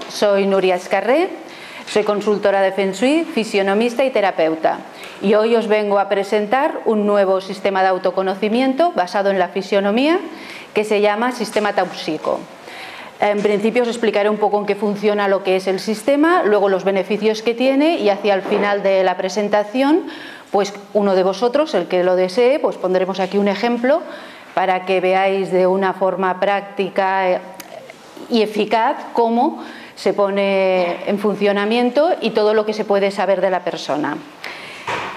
Soy Núria Escarré, soy consultora de Feng Shui, fisionomista y terapeuta. Y hoy os vengo a presentar un nuevo sistema de autoconocimiento basado en la fisionomía que se llama Sistema Tauxico. En principio os explicaré un poco en qué funciona lo que es el sistema, luego los beneficios que tiene y hacia el final de la presentación, pues uno de vosotros, el que lo desee, pues pondremos aquí un ejemplo para que veáis de una forma práctica y eficaz cómo se pone en funcionamiento y todo lo que se puede saber de la persona.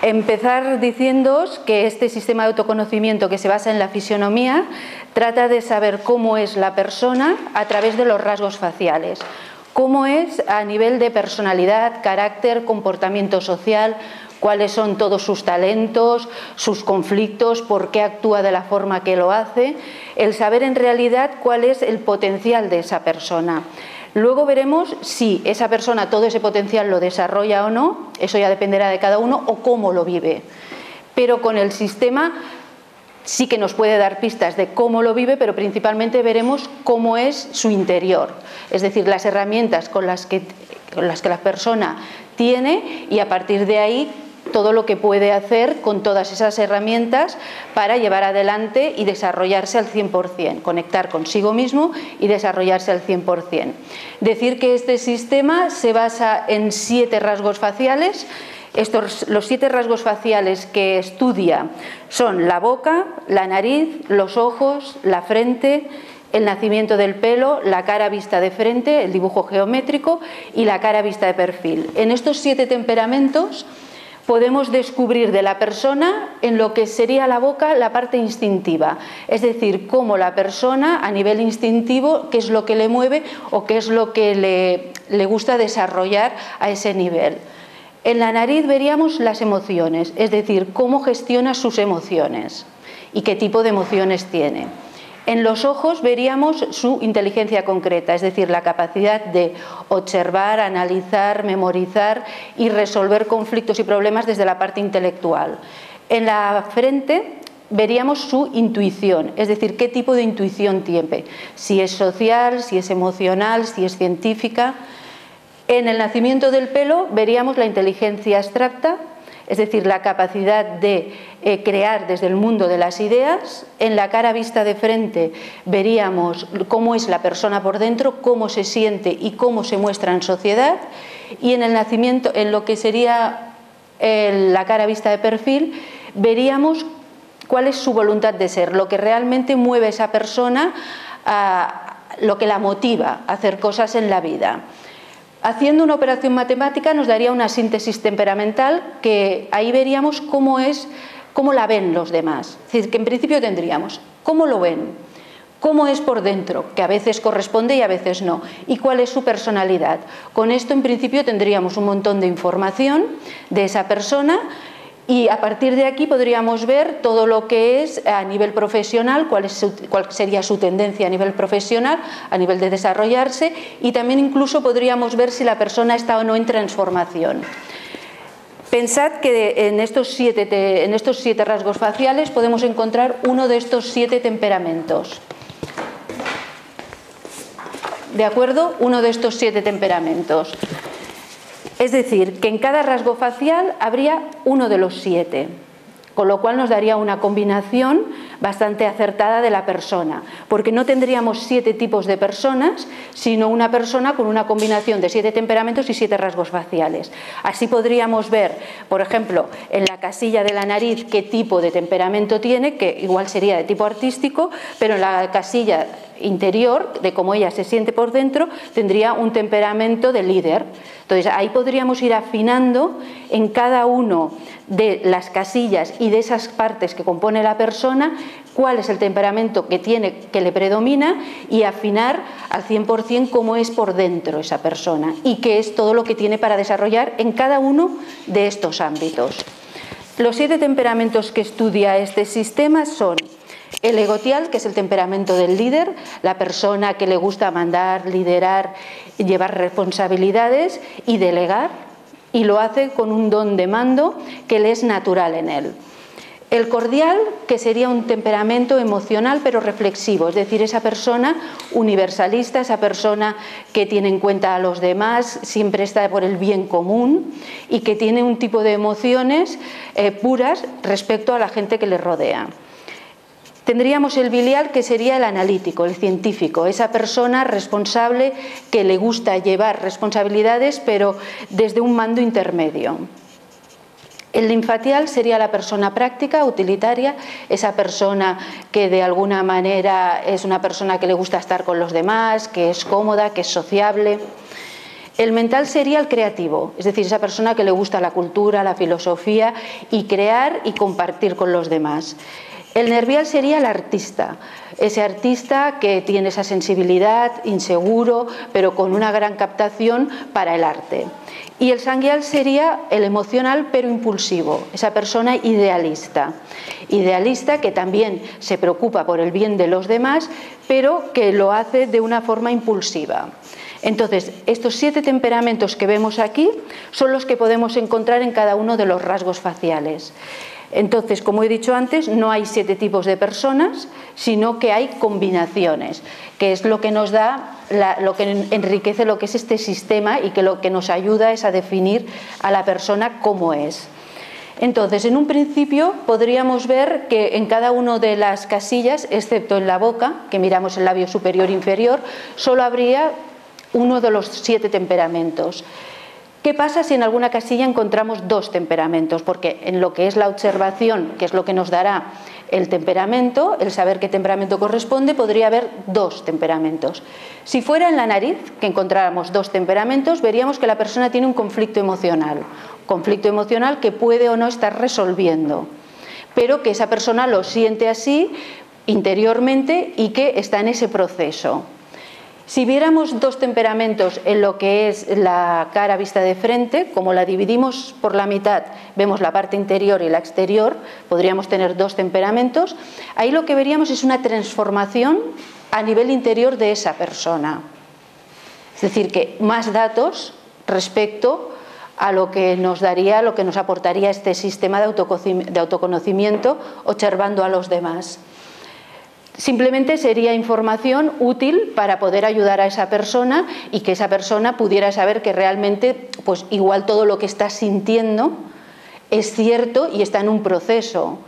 Empezar diciéndoos que este sistema de autoconocimiento que se basa en la fisionomía trata de saber cómo es la persona a través de los rasgos faciales, cómo es a nivel de personalidad, carácter, comportamiento social, cuáles son todos sus talentos, sus conflictos, por qué actúa de la forma que lo hace, el saber en realidad cuál es el potencial de esa persona. Luego veremos si esa persona todo ese potencial lo desarrolla o no, eso ya dependerá de cada uno, o cómo lo vive. Pero con el sistema sí que nos puede dar pistas de cómo lo vive, pero principalmente veremos cómo es su interior, es decir, las herramientas con las que la persona tiene y a partir de ahí todo lo que puede hacer con todas esas herramientas para llevar adelante y desarrollarse al 100%, conectar consigo mismo y desarrollarse al 100%. Decir que este sistema se basa en 7 rasgos faciales. Los 7 rasgos faciales que estudia son la boca, la nariz, los ojos, la frente, el nacimiento del pelo, la cara vista de frente, el dibujo geométrico y la cara vista de perfil. En estos 7 temperamentos podemos descubrir de la persona en lo que sería la boca la parte instintiva, es decir, cómo la persona a nivel instintivo, qué es lo que le mueve o qué es lo que le gusta desarrollar a ese nivel. En la nariz veríamos las emociones, es decir, cómo gestiona sus emociones y qué tipo de emociones tiene. En los ojos veríamos su inteligencia concreta, es decir, la capacidad de observar, analizar, memorizar y resolver conflictos y problemas desde la parte intelectual. En la frente veríamos su intuición, es decir, qué tipo de intuición tiene, si es social, si es emocional, si es científica. En el nacimiento del pelo veríamos la inteligencia abstracta, es decir, la capacidad de crear desde el mundo de las ideas. En la cara vista de frente veríamos cómo es la persona por dentro, cómo se siente y cómo se muestra en sociedad. Y en el nacimiento, en lo que sería la cara vista de perfil, veríamos cuál es su voluntad de ser, lo que realmente mueve a esa persona, lo que la motiva a hacer cosas en la vida. Haciendo una operación matemática nos daría una síntesis temperamental que ahí veríamos cómo la ven los demás. Es decir, que en principio tendríamos cómo lo ven, cómo es por dentro, que a veces corresponde y a veces no, y cuál es su personalidad. Con esto en principio tendríamos un montón de información de esa persona y a partir de aquí podríamos ver todo lo que es a nivel profesional, cuál sería su tendencia a nivel profesional, a nivel de desarrollarse, y también incluso podríamos ver si la persona está o no en transformación. Pensad que en estos 7 rasgos faciales podemos encontrar uno de estos 7 temperamentos. ¿De acuerdo? Uno de estos 7 temperamentos. Es decir, que en cada rasgo facial habría uno de los 7, con lo cual nos daría una combinación bastante acertada de la persona, porque no tendríamos 7 tipos de personas, sino una persona con una combinación de 7 temperamentos y 7 rasgos faciales. Así podríamos ver, por ejemplo, en la casilla de la nariz qué tipo de temperamento tiene, que igual sería de tipo artístico, pero en la casilla interior, de cómo ella se siente por dentro, tendría un temperamento de líder. Entonces ahí podríamos ir afinando en cada uno de las casillas y de esas partes que compone la persona cuál es el temperamento que tiene, que le predomina, y afinar al 100% cómo es por dentro esa persona y qué es todo lo que tiene para desarrollar en cada uno de estos ámbitos. Los 7 temperamentos que estudia este sistema son el egotial, que es el temperamento del líder, la persona que le gusta mandar, liderar, llevar responsabilidades y delegar, y lo hace con un don de mando que le es natural en él. El cordial, que sería un temperamento emocional pero reflexivo, es decir, esa persona universalista, esa persona que tiene en cuenta a los demás, siempre está por el bien común y que tiene un tipo de emociones puras respecto a la gente que le rodea. Tendríamos el biliar, que sería el analítico, el científico, esa persona responsable que le gusta llevar responsabilidades pero desde un mando intermedio. El linfatial sería la persona práctica, utilitaria, esa persona que de alguna manera es una persona que le gusta estar con los demás, que es cómoda, que es sociable. El mental sería el creativo, es decir, esa persona que le gusta la cultura, la filosofía y crear y compartir con los demás. El nervial sería el artista, ese artista que tiene esa sensibilidad, inseguro, pero con una gran captación para el arte. Y el sanguial sería el emocional pero impulsivo, esa persona idealista. Idealista que también se preocupa por el bien de los demás, pero que lo hace de una forma impulsiva. Entonces, estos 7 temperamentos que vemos aquí son los que podemos encontrar en cada uno de los rasgos faciales. Entonces, como he dicho antes, no hay 7 tipos de personas, sino que hay combinaciones, que es lo que nos da, lo que enriquece lo que es este sistema y que lo que nos ayuda es a definir a la persona cómo es. Entonces, en un principio podríamos ver que en cada una de las casillas, excepto en la boca, que miramos el labio superior e inferior, solo habría uno de los 7 temperamentos. ¿Qué pasa si en alguna casilla encontramos 2 temperamentos? Porque en lo que es la observación, que es lo que nos dará el temperamento, el saber qué temperamento corresponde, podría haber 2 temperamentos. Si fuera en la nariz, que encontráramos 2 temperamentos, veríamos que la persona tiene un conflicto emocional que puede o no estar resolviendo, pero que esa persona lo siente así interiormente y que está en ese proceso. Si viéramos 2 temperamentos en lo que es la cara vista de frente, como la dividimos por la mitad, vemos la parte interior y la exterior, podríamos tener 2 temperamentos, ahí lo que veríamos es una transformación a nivel interior de esa persona. Es decir, que más datos respecto a lo que nos daría, lo que nos aportaría este sistema de autoconocimiento observando a los demás. Simplemente sería información útil para poder ayudar a esa persona y que esa persona pudiera saber que realmente, pues igual todo lo que está sintiendo es cierto y está en un proceso.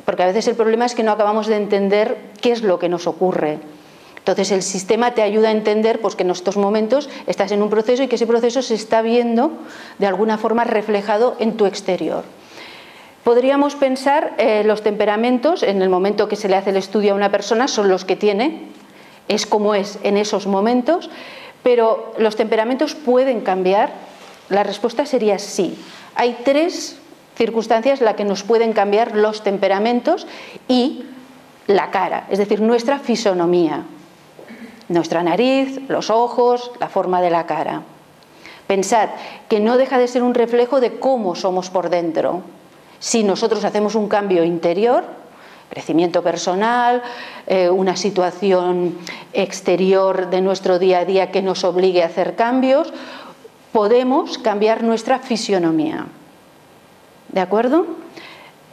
Porque a veces el problema es que no acabamos de entender qué es lo que nos ocurre. Entonces el sistema te ayuda a entender pues, que en estos momentos estás en un proceso y que ese proceso se está viendo de alguna forma reflejado en tu exterior. Podríamos pensar los temperamentos, en el momento que se le hace el estudio a una persona, son los que tiene, es como es en esos momentos, pero ¿los temperamentos pueden cambiar? La respuesta sería sí. Hay 3 circunstancias en las que nos pueden cambiar los temperamentos y la cara, es decir, nuestra fisonomía, nuestra nariz, los ojos, la forma de la cara. Pensad que no deja de ser un reflejo de cómo somos por dentro. Si nosotros hacemos un cambio interior, crecimiento personal, una situación exterior de nuestro día a día que nos obligue a hacer cambios, podemos cambiar nuestra fisionomía. ¿De acuerdo?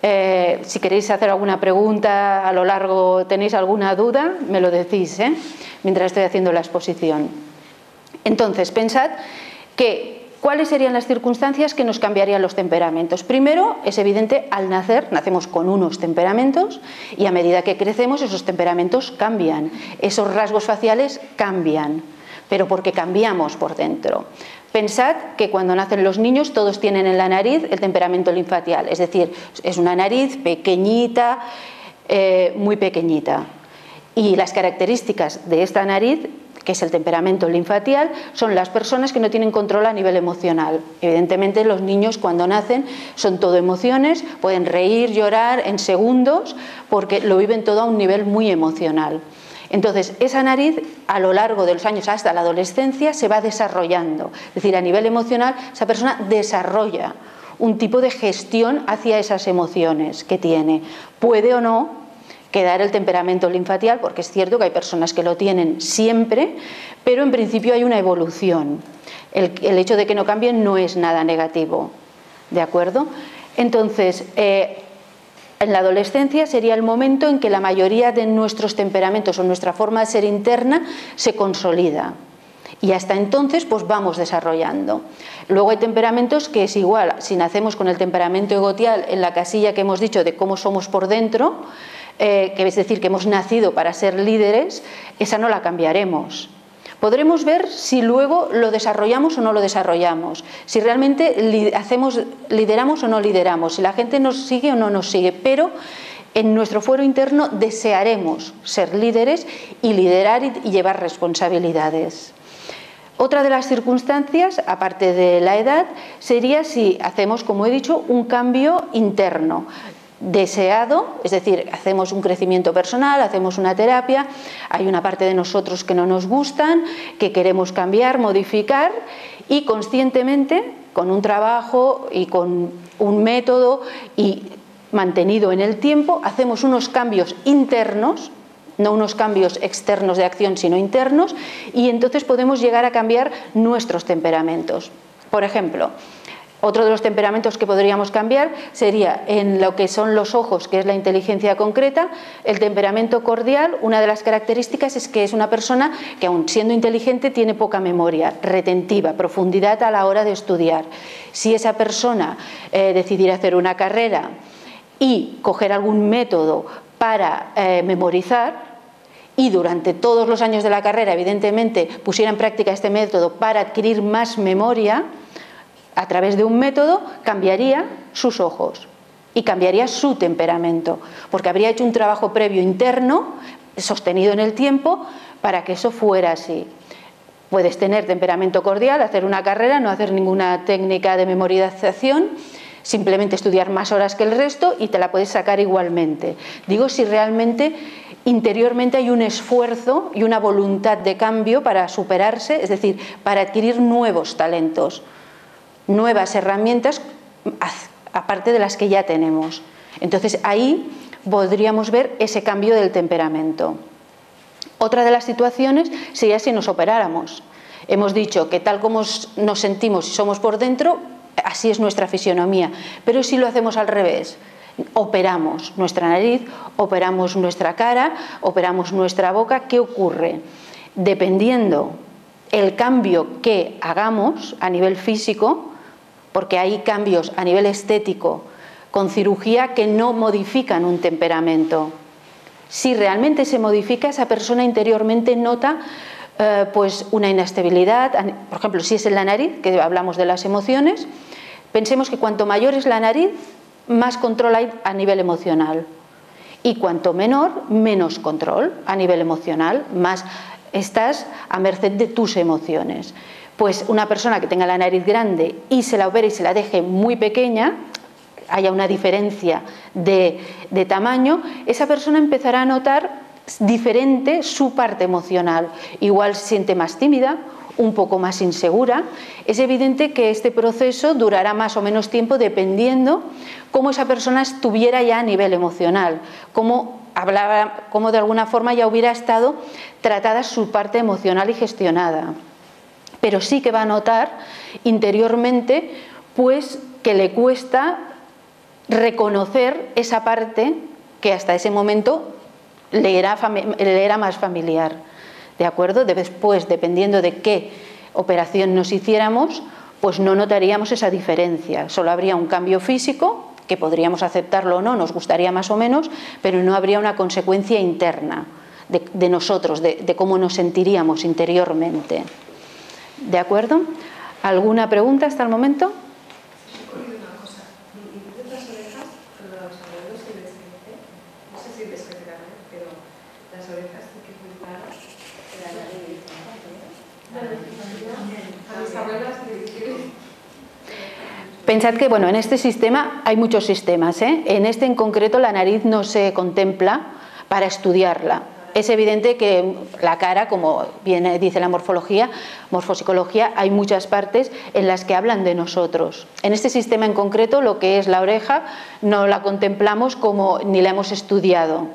Si queréis hacer alguna pregunta a lo largo, tenéis alguna duda, me lo decís, mientras estoy haciendo la exposición. Entonces, pensad que ¿cuáles serían las circunstancias que nos cambiarían los temperamentos? Primero, es evidente, al nacer, nacemos con unos temperamentos y a medida que crecemos esos temperamentos cambian, esos rasgos faciales cambian, pero porque cambiamos por dentro. Pensad que cuando nacen los niños todos tienen en la nariz el temperamento linfatial, es decir, es una nariz pequeñita, muy pequeñita. Y las características de esta nariz, que es el temperamento linfatial, son las personas que no tienen control a nivel emocional. Evidentemente los niños cuando nacen son todo emociones, pueden reír, llorar en segundos, porque lo viven todo a un nivel muy emocional. Entonces esa nariz a lo largo de los años hasta la adolescencia se va desarrollando, es decir, a nivel emocional esa persona desarrolla un tipo de gestión hacia esas emociones que tiene. Puede o no quedar el temperamento linfatial, porque es cierto que hay personas que lo tienen siempre, pero en principio hay una evolución. El hecho de que no cambien no es nada negativo, ¿de acuerdo? Entonces, En la adolescencia sería el momento en que la mayoría de nuestros temperamentos o nuestra forma de ser interna se consolida. Y hasta entonces pues vamos desarrollando. Luego hay temperamentos que es igual, si nacemos con el temperamento egotial en la casilla que hemos dicho de cómo somos por dentro, que es decir, que hemos nacido para ser líderes, esa no la cambiaremos. Podremos ver si luego lo desarrollamos o no lo desarrollamos, si realmente lideramos o no lideramos, si la gente nos sigue o no nos sigue, pero en nuestro fuero interno desearemos ser líderes y liderar y llevar responsabilidades. Otra de las circunstancias, aparte de la edad, sería si hacemos, como he dicho, un cambio interno deseado, es decir, hacemos un crecimiento personal, hacemos una terapia, hay una parte de nosotros que no nos gustan, que queremos cambiar, modificar y conscientemente, con un trabajo y con un método y mantenido en el tiempo, hacemos unos cambios internos, no unos cambios externos de acción, sino internos, y entonces podemos llegar a cambiar nuestros temperamentos. Por ejemplo, otro de los temperamentos que podríamos cambiar sería en lo que son los ojos, que es la inteligencia concreta. El temperamento cordial, una de las características es que es una persona que, aun siendo inteligente, tiene poca memoria, retentiva, profundidad a la hora de estudiar. Si esa persona decidiera hacer una carrera y coger algún método para memorizar, y durante todos los años de la carrera, evidentemente, pusiera en práctica este método para adquirir más memoria, a través de un método cambiaría sus ojos y cambiaría su temperamento, porque habría hecho un trabajo previo interno, sostenido en el tiempo, para que eso fuera así. Puedes tener temperamento cordial, hacer una carrera, no hacer ninguna técnica de memorización, simplemente estudiar más horas que el resto y te la puedes sacar igualmente. Digo si realmente interiormente hay un esfuerzo y una voluntad de cambio para superarse, es decir, para adquirir nuevos talentos, nuevas herramientas aparte de las que ya tenemos. Entonces ahí podríamos ver ese cambio del temperamento. Otra de las situaciones sería si nos operáramos. Hemos dicho que tal como nos sentimos y somos por dentro, así es nuestra fisionomía, pero si lo hacemos al revés, operamos nuestra nariz, operamos nuestra cara, operamos nuestra boca, ¿qué ocurre? Dependiendo el cambio que hagamos a nivel físico, porque hay cambios a nivel estético con cirugía que no modifican un temperamento. Si realmente se modifica, esa persona interiormente nota pues una inestabilidad. Por ejemplo, si es en la nariz, que hablamos de las emociones, pensemos que cuanto mayor es la nariz, más control hay a nivel emocional. Y cuanto menor, menos control a nivel emocional, más estás a merced de tus emociones. Pues una persona que tenga la nariz grande y se la opere y se la deje muy pequeña, haya una diferencia de tamaño, esa persona empezará a notar diferente su parte emocional. Igual se siente más tímida, un poco más insegura. Es evidente que este proceso durará más o menos tiempo dependiendo cómo esa persona estuviera ya a nivel emocional, cómo de alguna forma ya hubiera estado tratada su parte emocional y gestionada. Pero sí que va a notar interiormente pues que le cuesta reconocer esa parte que hasta ese momento le era más familiar, ¿de acuerdo? Después, dependiendo de qué operación nos hiciéramos, pues no notaríamos esa diferencia, solo habría un cambio físico, que podríamos aceptarlo o no, nos gustaría más o menos, pero no habría una consecuencia interna de nosotros, de cómo nos sentiríamos interiormente. ¿De acuerdo? ¿Alguna pregunta hasta el momento? Pensad que bueno, en este sistema hay muchos sistemas, ¿eh? En este en concreto la nariz no se contempla para estudiarla. Es evidente que la cara, como bien dice la morfopsicología, hay muchas partes en las que hablan de nosotros. En este sistema en concreto, lo que es la oreja, no la contemplamos como ni la hemos estudiado.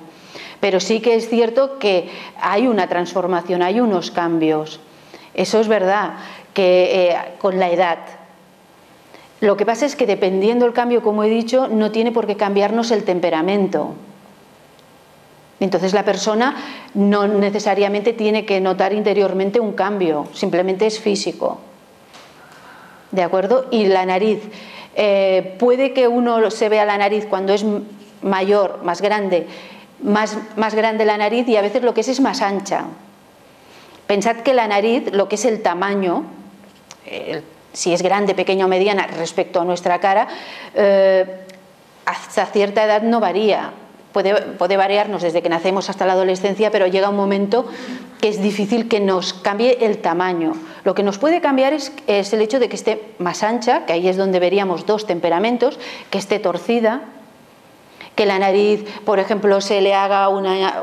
Pero sí que es cierto que hay una transformación, hay unos cambios. Eso es verdad, que con la edad. Lo que pasa es que dependiendo del cambio, como he dicho, no tiene por qué cambiarnos el temperamento. Entonces la persona no necesariamente tiene que notar interiormente un cambio, simplemente es físico. ¿De acuerdo? Y la nariz. Puede que uno se vea la nariz cuando es mayor, más grande la nariz, y a veces lo que es más ancha. Pensad que la nariz, lo que es el tamaño, si es grande, pequeña o mediana respecto a nuestra cara, hasta cierta edad no varía. Puede variarnos desde que nacemos hasta la adolescencia, pero llega un momento que es difícil que nos cambie el tamaño. Lo que nos puede cambiar es el hecho de que esté más ancha, que ahí es donde veríamos dos temperamentos, que esté torcida, que la nariz, por ejemplo, se le haga una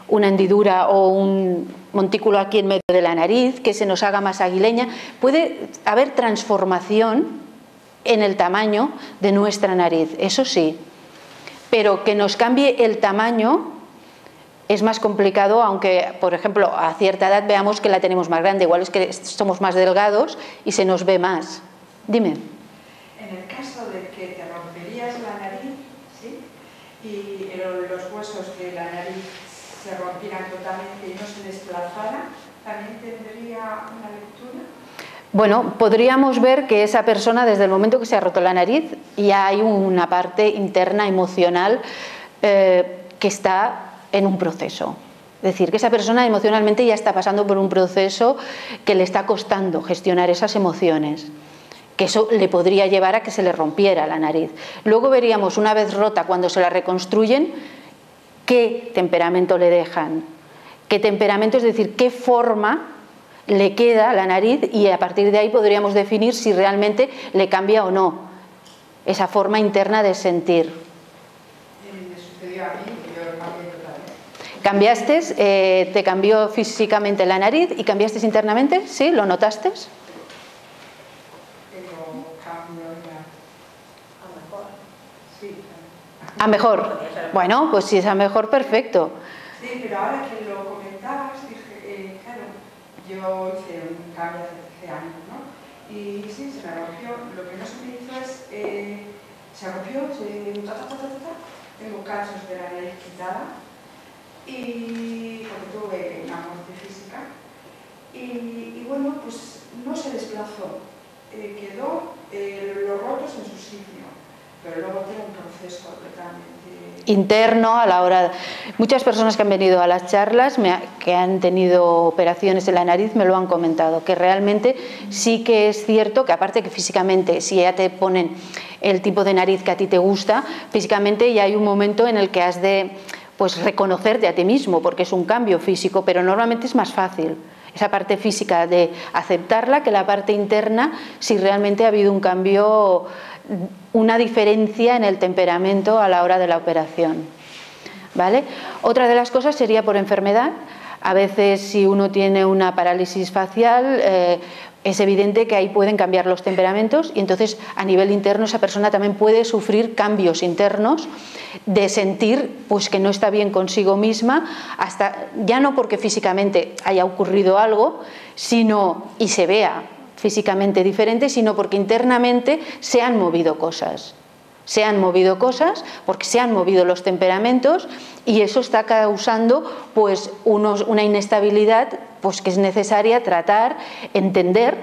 hendidura o un montículo aquí en medio de la nariz, que se nos haga más aguileña. Puede haber transformación en el tamaño de nuestra nariz, eso sí. Pero que nos cambie el tamaño es más complicado, aunque, por ejemplo, a cierta edad veamos que la tenemos más grande. Igual es que somos más delgados y se nos ve más. Dime. En el caso de que te romperías la nariz, ¿sí? Y los huesos de la nariz se rompieran totalmente y no se desplazaran, ¿también tendría una lectura? Bueno, podríamos ver que esa persona, desde el momento que se ha roto la nariz, ya hay una parte interna emocional que está en un proceso. Es decir, que esa persona emocionalmente ya está pasando por un proceso que le está costando gestionar esas emociones, que eso le podría llevar a que se le rompiera la nariz. Luego veríamos, una vez rota, cuando se la reconstruyen, qué temperamento le dejan, qué temperamento, es decir, qué forma le queda la nariz, y a partir de ahí podríamos definir si realmente le cambia o no esa forma interna de sentir. Me sucedió a mí, que yo cambié totalmente. ¿Cambiaste? ¿Te cambió físicamente la nariz y cambiaste internamente? ¿Sí? ¿Lo notaste? Pero cambio ya a mejor. Sí. ¿A mejor? Bueno, pues si es a mejor, perfecto. Sí, pero ahora que lo comentabas, dije, claro, yo hice un cambio hace 13 años, ¿no? Y sí, se me rompió. Lo que no se me hizo es, se rompió, tengo casos de la nariz quitada, y porque tuve una muerte física. Y bueno, pues no se desplazó, quedó los rotos en su sitio, pero luego tengo un proceso totalmente interno a la hora. Muchas personas que han venido a las charlas, que han tenido operaciones en la nariz, me lo han comentado, que realmente sí que es cierto que, aparte que físicamente, si ya te ponen el tipo de nariz que a ti te gusta, físicamente ya hay un momento en el que has de, pues, reconocerte a ti mismo, porque es un cambio físico, pero normalmente es más fácil esa parte física de aceptarla que la parte interna, si realmente ha habido un cambio, una diferencia en el temperamento a la hora de la operación, ¿vale? Otra de las cosas sería por enfermedad. A veces, si uno tiene una parálisis facial, es evidente que ahí pueden cambiar los temperamentos, y entonces a nivel interno esa persona también puede sufrir cambios internos de sentir, pues, que no está bien consigo misma, hasta ya no porque físicamente haya ocurrido algo, sino, y se vea físicamente diferente, sino porque internamente se han movido cosas. Se han movido cosas porque se han movido los temperamentos, y eso está causando, pues, una inestabilidad, pues, que es necesaria tratar, entender,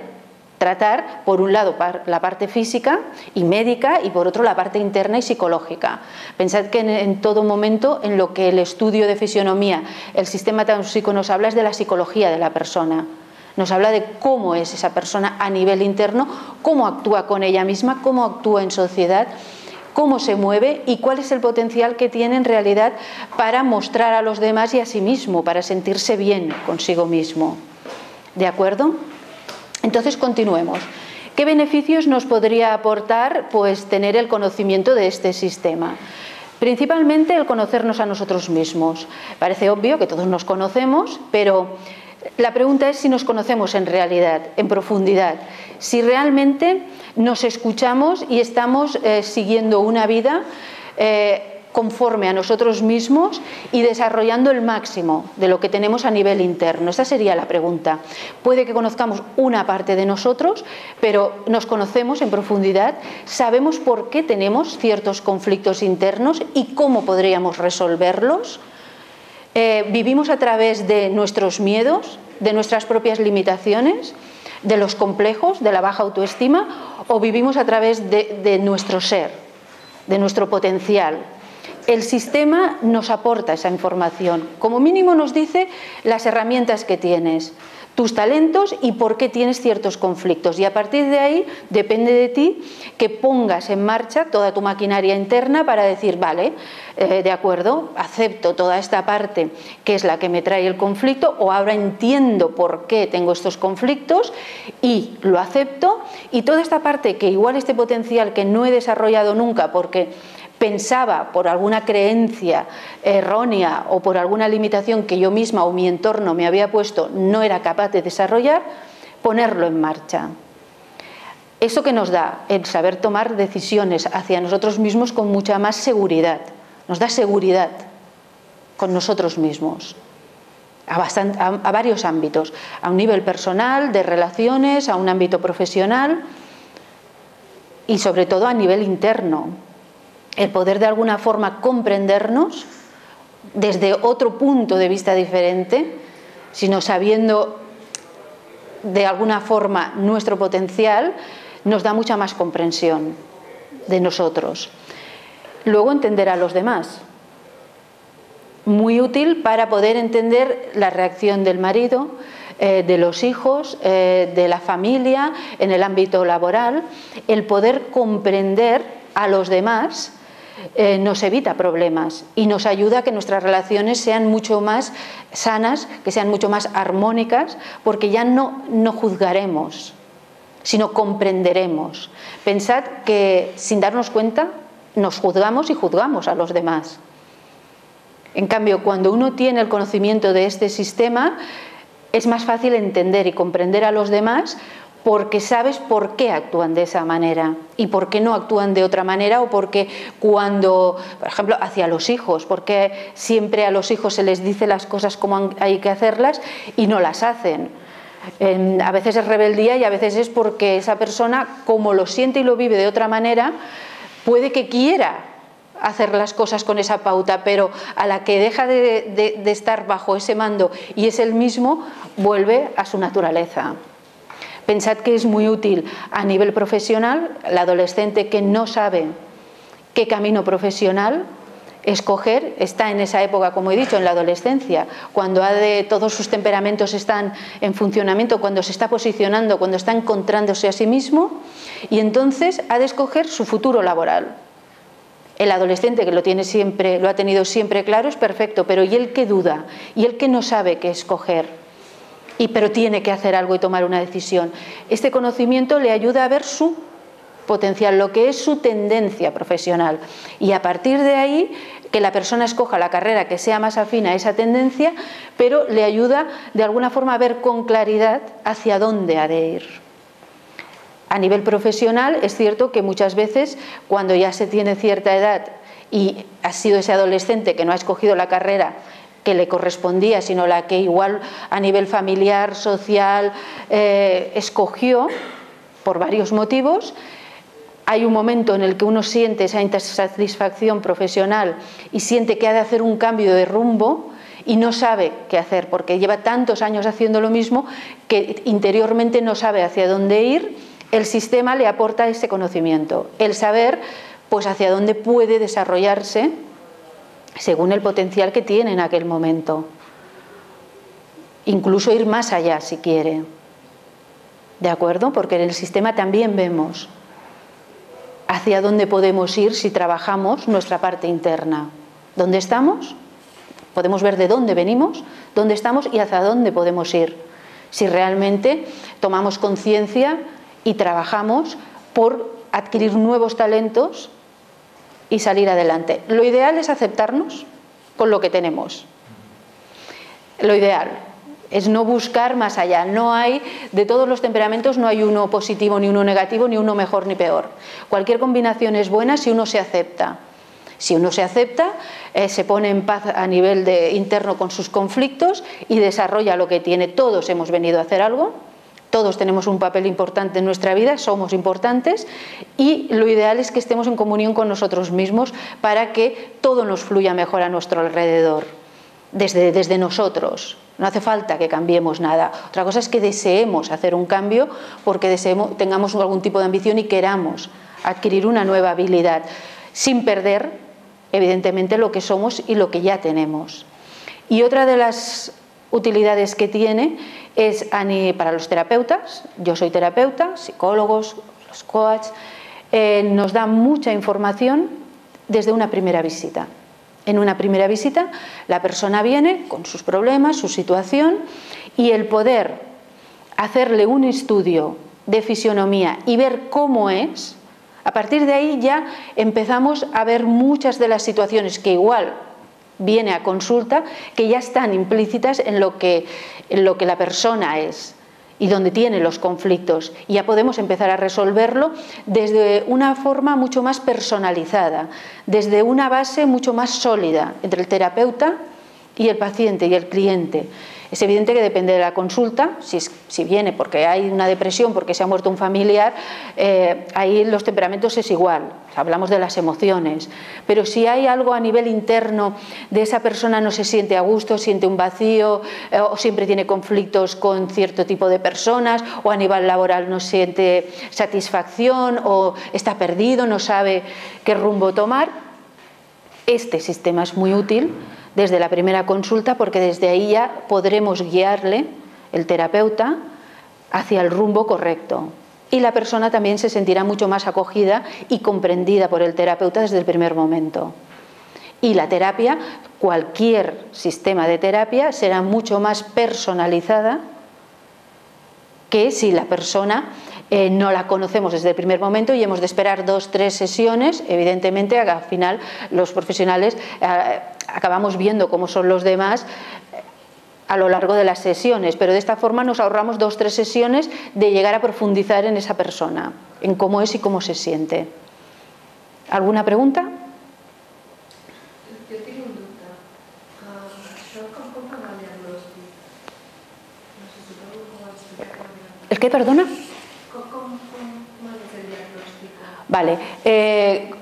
tratar, por un lado la parte física y médica, y por otro la parte interna y psicológica. Pensad que en todo momento, en lo que el estudio de fisionomía, el sistema táusico nos habla, es de la psicología de la persona. Nos habla de cómo es esa persona a nivel interno, cómo actúa con ella misma, cómo actúa en sociedad, cómo se mueve y cuál es el potencial que tiene en realidad para mostrar a los demás y a sí mismo, para sentirse bien consigo mismo. ¿De acuerdo? Entonces, continuemos. ¿Qué beneficios nos podría aportar, pues, tener el conocimiento de este sistema? Principalmente el conocernos a nosotros mismos. Parece obvio que todos nos conocemos, pero la pregunta es si nos conocemos en realidad, en profundidad, si realmente nos escuchamos y estamos siguiendo una vida conforme a nosotros mismos y desarrollando el máximo de lo que tenemos a nivel interno? Esa sería la pregunta. Puede que conozcamos una parte de nosotros, pero nos conocemos en profundidad, sabemos por qué tenemos ciertos conflictos internos y cómo podríamos resolverlos. Vivimos a través de nuestros miedos, de nuestras propias limitaciones, de los complejos, de la baja autoestima, o vivimos a través de nuestro ser, de nuestro potencial. El sistema nos aporta esa información, como mínimo nos dice las herramientas que tienes, tus talentos y por qué tienes ciertos conflictos, y a partir de ahí depende de ti que pongas en marcha toda tu maquinaria interna para decir, vale, de acuerdo, acepto toda esta parte que es la que me trae el conflicto, o ahora entiendo por qué tengo estos conflictos y lo acepto, y toda esta parte que igual este potencial que no he desarrollado nunca porque pensaba por alguna creencia errónea o por alguna limitación que yo misma o mi entorno me había puesto, no era capaz de desarrollar, ponerlo en marcha. Eso que nos da el saber tomar decisiones hacia nosotros mismos con mucha más seguridad, nos da seguridad con nosotros mismos, a varios ámbitos, a un nivel personal, de relaciones, a un ámbito profesional y sobre todo a nivel interno. El poder de alguna forma comprendernos desde otro punto de vista diferente, sino sabiendo de alguna forma nuestro potencial, nos da mucha más comprensión de nosotros. Luego entender a los demás. Muy útil para poder entender la reacción del marido, de los hijos, de la familia, en el ámbito laboral. El poder comprender a los demás nos evita problemas y nos ayuda a que nuestras relaciones sean mucho más sanas, que sean mucho más armónicas, porque ya no juzgaremos, sino comprenderemos. Pensad que sin darnos cuenta nos juzgamos y juzgamos a los demás. En cambio, cuando uno tiene el conocimiento de este sistema, es más fácil entender y comprender a los demás, porque sabes por qué actúan de esa manera y por qué no actúan de otra manera, o porque cuando, por ejemplo, hacia los hijos, porque siempre a los hijos se les dice las cosas como hay que hacerlas y no las hacen. A veces es rebeldía y a veces es porque esa persona, como lo siente y lo vive de otra manera, puede que quiera hacer las cosas con esa pauta, pero a la que deja de estar bajo ese mando y es el mismo, vuelve a su naturaleza. Pensad que es muy útil a nivel profesional, el adolescente que no sabe qué camino profesional escoger, está en esa época, como he dicho, en la adolescencia, cuando todos sus temperamentos están en funcionamiento, cuando se está posicionando, cuando está encontrándose a sí mismo, y entonces ha de escoger su futuro laboral. El adolescente que lo ha tenido siempre claro es perfecto, pero ¿y el que duda? ¿Y el que no sabe qué escoger? Pero tiene que hacer algo y tomar una decisión. Este conocimiento le ayuda a ver su potencial, lo que es su tendencia profesional, y a partir de ahí que la persona escoja la carrera que sea más afín a esa tendencia, pero le ayuda de alguna forma a ver con claridad hacia dónde ha de ir. A nivel profesional es cierto que muchas veces cuando ya se tiene cierta edad y ha sido ese adolescente que no ha escogido la carrera que le correspondía, sino la que igual a nivel familiar, social, escogió por varios motivos, hay un momento en el que uno siente esa insatisfacción profesional y siente que ha de hacer un cambio de rumbo y no sabe qué hacer, porque lleva tantos años haciendo lo mismo que interiormente no sabe hacia dónde ir. El sistema le aporta ese conocimiento, el saber pues hacia dónde puede desarrollarse según el potencial que tiene en aquel momento, incluso ir más allá si quiere, ¿de acuerdo? Porque en el sistema también vemos hacia dónde podemos ir si trabajamos nuestra parte interna. ¿Dónde estamos? Podemos ver de dónde venimos, dónde estamos y hacia dónde podemos ir, si realmente tomamos conciencia y trabajamos por adquirir nuevos talentos y salir adelante. Lo ideal es aceptarnos con lo que tenemos. Lo ideal es no buscar más allá. No hay, de todos los temperamentos, no hay uno positivo ni uno negativo, ni uno mejor ni peor. Cualquier combinación es buena si uno se acepta. Si uno se acepta, se pone en paz a nivel interno con sus conflictos y desarrolla lo que tiene. Todos hemos venido a hacer algo, todos tenemos un papel importante en nuestra vida, somos importantes y lo ideal es que estemos en comunión con nosotros mismos para que todo nos fluya mejor a nuestro alrededor, desde nosotros. No hace falta que cambiemos nada. Otra cosa es que deseemos hacer un cambio porque tengamos algún tipo de ambición y queramos adquirir una nueva habilidad, sin perder, evidentemente, lo que somos y lo que ya tenemos. Y otra de las utilidades que tiene es para los terapeutas. Yo soy terapeuta, psicólogos, los coaches, nos da mucha información desde una primera visita. En una primera visita la persona viene con sus problemas, su situación, y el poder hacerle un estudio de fisionomía y ver cómo es, a partir de ahí ya empezamos a ver muchas de las situaciones que igual viene a consulta, que ya están implícitas en lo que la persona es y donde tiene los conflictos, y ya podemos empezar a resolverlo desde una forma mucho más personalizada, desde una base mucho más sólida entre el terapeuta y el paciente y el cliente. Es evidente que depende de la consulta, si viene porque hay una depresión, porque se ha muerto un familiar, ahí los temperamentos es igual, hablamos de las emociones, pero si hay algo a nivel interno de esa persona, no se siente a gusto, siente un vacío, o siempre tiene conflictos con cierto tipo de personas, o a nivel laboral no siente satisfacción, o está perdido, no sabe qué rumbo tomar, este sistema es muy útil desde la primera consulta, porque desde ahí ya podremos guiarle, el terapeuta, hacia el rumbo correcto. Y la persona también se sentirá mucho más acogida y comprendida por el terapeuta desde el primer momento. Y la terapia, cualquier sistema de terapia, será mucho más personalizada que si la persona no la conocemos desde el primer momento y hemos de esperar 2 o 3 sesiones. Evidentemente, al final los profesionales acabamos viendo cómo son los demás a lo largo de las sesiones, pero de esta forma nos ahorramos 2 o 3 sesiones de llegar a profundizar en esa persona, en cómo es y cómo se siente. ¿Alguna pregunta? Jo tinc un dubte. Això com fa el diagnòstic? No sé si ho ho explicar. ¿El qué, perdona? Com és el diagnòstic? Vale,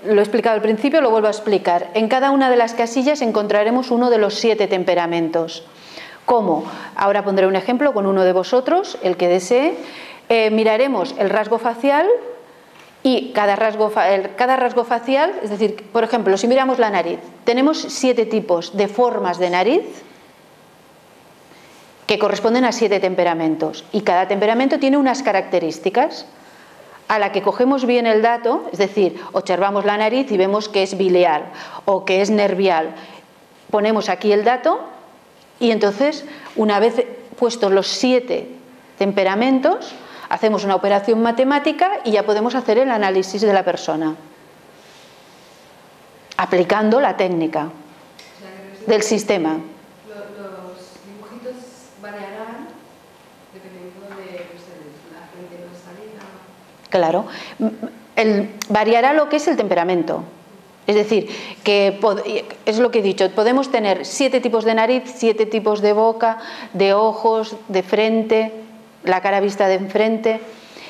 lo he explicado al principio, lo vuelvo a explicar. En cada una de las casillas encontraremos uno de los 7 temperamentos. ¿Cómo? Ahora pondré un ejemplo con uno de vosotros, el que desee. Miraremos el rasgo facial y cada rasgo facial, es decir, por ejemplo, si miramos la nariz, tenemos 7 tipos de formas de nariz que corresponden a 7 temperamentos, y cada temperamento tiene unas características. A la que cogemos bien el dato, es decir, observamos la nariz y vemos que es biliar o que es nervial, ponemos aquí el dato y entonces, una vez puestos los 7 temperamentos, hacemos una operación matemática y ya podemos hacer el análisis de la persona, aplicando la técnica del sistema. Los dibujitos variarán dependiendo de la frente no salida. Claro, variará lo que es el temperamento. Es decir, que es lo que he dicho, podemos tener 7 tipos de nariz, 7 tipos de boca, de ojos, de frente, la cara vista de enfrente,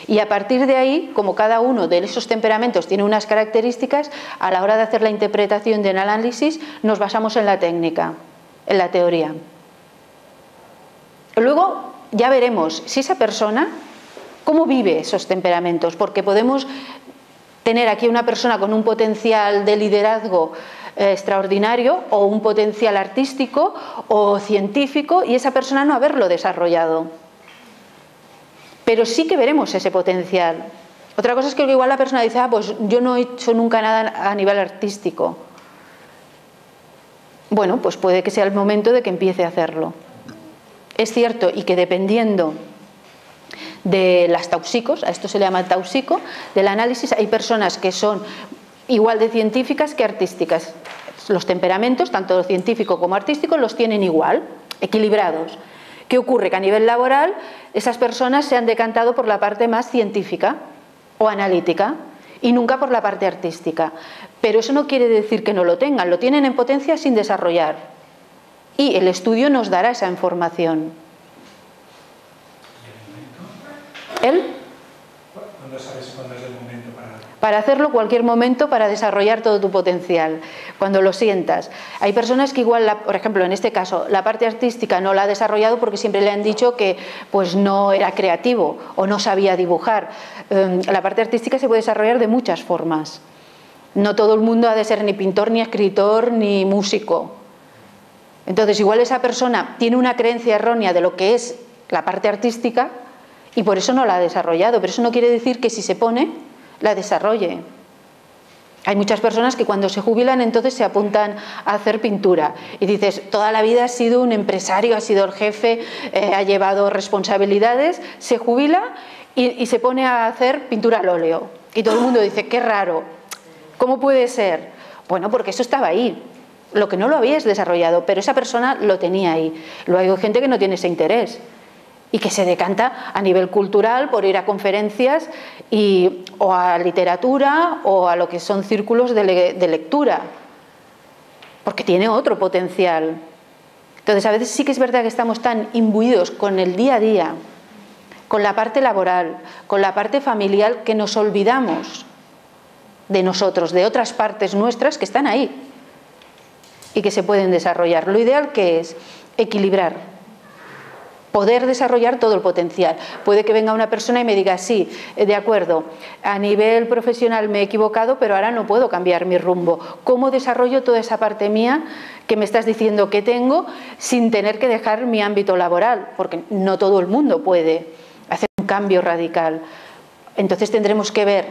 y a partir de ahí, como cada uno de esos temperamentos tiene unas características, a la hora de hacer la interpretación del análisis nos basamos en la técnica, en la teoría. Luego ya veremos si esa persona, cómo vive esos temperamentos, porque podemos tener aquí una persona con un potencial de liderazgo extraordinario, o un potencial artístico o científico, y esa persona no haberlo desarrollado. Pero sí que veremos ese potencial. Otra cosa es que igual la persona dice, pues yo no he hecho nunca nada a nivel artístico. Bueno, pues puede que sea el momento de que empiece a hacerlo. Es cierto, y que dependiendo de las tauxicos, a esto se le llama tauxico, del análisis, hay personas que son igual de científicas que artísticas. Los temperamentos, tanto científico como artístico, los tienen igual, equilibrados. ¿Qué ocurre? Que a nivel laboral esas personas se han decantado por la parte más científica o analítica, y nunca por la parte artística. Pero eso no quiere decir que no lo tengan, lo tienen en potencia sin desarrollar. Y el estudio nos dará esa información. ¿Y el momento? ¿El? ¿Cuándo sabes cuándo es el momento para hacerlo? Cualquier momento para desarrollar todo tu potencial, cuando lo sientas. Hay personas que igual, por ejemplo, en este caso, la parte artística no la ha desarrollado porque siempre le han dicho que pues, no era creativo o no sabía dibujar. La parte artística se puede desarrollar de muchas formas. No todo el mundo ha de ser ni pintor, ni escritor, ni músico. Entonces, igual esa persona tiene una creencia errónea de lo que es la parte artística y por eso no la ha desarrollado, pero eso no quiere decir que si se pone, la desarrolle. Hay muchas personas que cuando se jubilan entonces se apuntan a hacer pintura y dices, toda la vida ha sido un empresario, ha sido el jefe, ha llevado responsabilidades, se jubila y se pone a hacer pintura al óleo y todo el mundo dice, qué raro, ¿cómo puede ser? Bueno, porque eso estaba ahí, lo que no lo habías desarrollado, pero esa persona lo tenía ahí. Luego hay gente que no tiene ese interés y que se decanta a nivel cultural por ir a conferencias o a literatura o a lo que son círculos de lectura, porque tiene otro potencial. Entonces, a veces sí que es verdad que estamos tan imbuidos con el día a día, con la parte laboral, con la parte familiar, que nos olvidamos de nosotros, de otras partes nuestras que están ahí y que se pueden desarrollar. Lo ideal que es equilibrar, poder desarrollar todo el potencial. Puede que venga una persona y me diga, sí, de acuerdo, a nivel profesional me he equivocado, pero ahora no puedo cambiar mi rumbo. ¿Cómo desarrollo toda esa parte mía que me estás diciendo que tengo sin tener que dejar mi ámbito laboral? Porque no todo el mundo puede hacer un cambio radical. Entonces tendremos que ver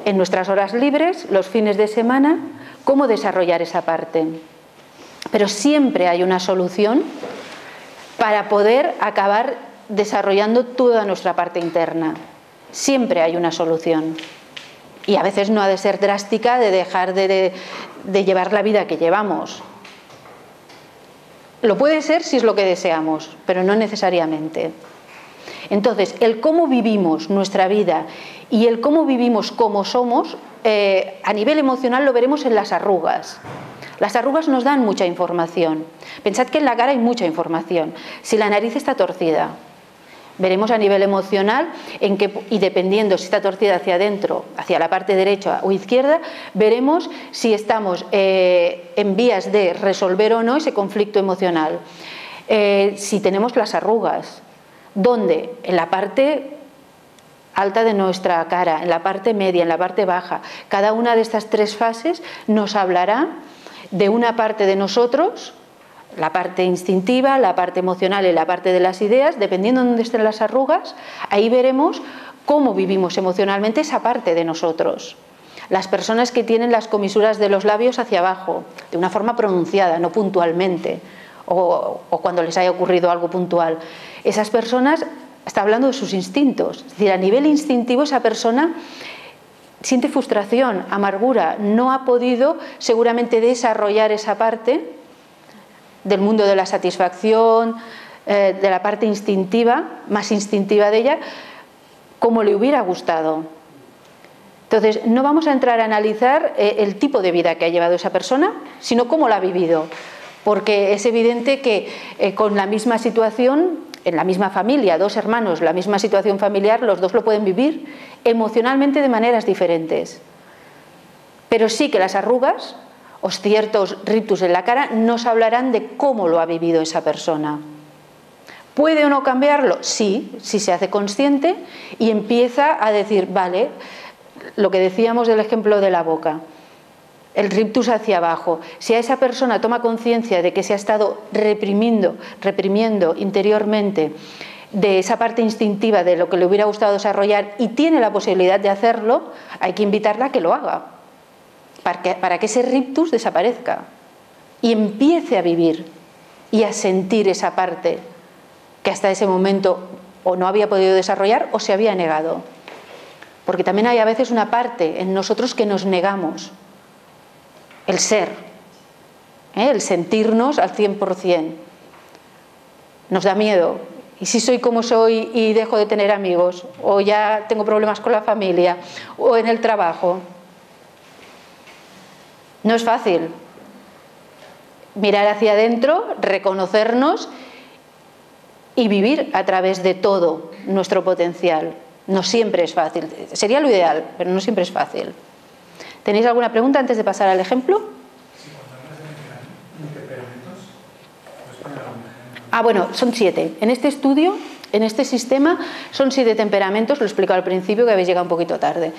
en nuestras horas libres, los fines de semana, cómo desarrollar esa parte. Pero siempre hay una solución para poder acabar desarrollando toda nuestra parte interna. Siempre hay una solución. Y a veces no ha de ser drástica de dejar de llevar la vida que llevamos. Lo puede ser si es lo que deseamos, pero no necesariamente. Entonces, el cómo vivimos nuestra vida y el cómo vivimos como somos, a nivel emocional lo veremos en las arrugas. Las arrugas nos dan mucha información. Pensad que en la cara hay mucha información. Si la nariz está torcida, veremos a nivel emocional y dependiendo si está torcida hacia adentro, hacia la parte derecha o izquierda, veremos si estamos en vías de resolver o no ese conflicto emocional. Si tenemos las arrugas, ¿dónde? En la parte alta de nuestra cara, en la parte media, en la parte baja. Cada una de estas tres fases nos hablará de una parte de nosotros, la parte instintiva, la parte emocional y la parte de las ideas. Dependiendo de dónde estén las arrugas, ahí veremos cómo vivimos emocionalmente esa parte de nosotros. Las personas que tienen las comisuras de los labios hacia abajo, de una forma pronunciada, no puntualmente, o cuando les haya ocurrido algo puntual, esas personas, está hablando de sus instintos. Es decir, a nivel instintivo esa persona siente frustración, amargura, no ha podido seguramente desarrollar esa parte del mundo de la satisfacción, de la parte instintiva, más instintiva de ella, como le hubiera gustado. Entonces, no vamos a entrar a analizar el tipo de vida que ha llevado esa persona, sino cómo la ha vivido, porque es evidente que con la misma situación, en la misma familia, dos hermanos, la misma situación familiar, los dos lo pueden vivir emocionalmente de maneras diferentes. Pero sí que las arrugas o ciertos rictus en la cara nos hablarán de cómo lo ha vivido esa persona. ¿Puede o no cambiarlo? Sí, si se hace consciente y empieza a decir, vale, lo que decíamos del ejemplo de la boca, el rictus hacia abajo. Si a esa persona toma conciencia de que se ha estado reprimiendo interiormente de esa parte instintiva de lo que le hubiera gustado desarrollar y tiene la posibilidad de hacerlo, hay que invitarla a que lo haga, para que ese rictus desaparezca y empiece a vivir y a sentir esa parte que hasta ese momento o no había podido desarrollar o se había negado. Porque también hay a veces una parte en nosotros que nos negamos. El ser, el sentirnos al 100%. Nos da miedo ¿Y si soy como soy y dejo de tener amigos? ¿O ya tengo problemas con la familia? ¿O en el trabajo? No es fácil. Mirar hacia adentro, reconocernos y vivir a través de todo nuestro potencial. No siempre es fácil. Sería lo ideal, pero no siempre es fácil. ¿Tenéis alguna pregunta antes de pasar al ejemplo? Sí, cuando hablas de temperamentos, ¿puedes poner algún ejemplo? Ah, bueno, son 7. En este estudio, en este sistema, son 7 temperamentos. Lo he explicado al principio, que habéis llegado un poquito tarde.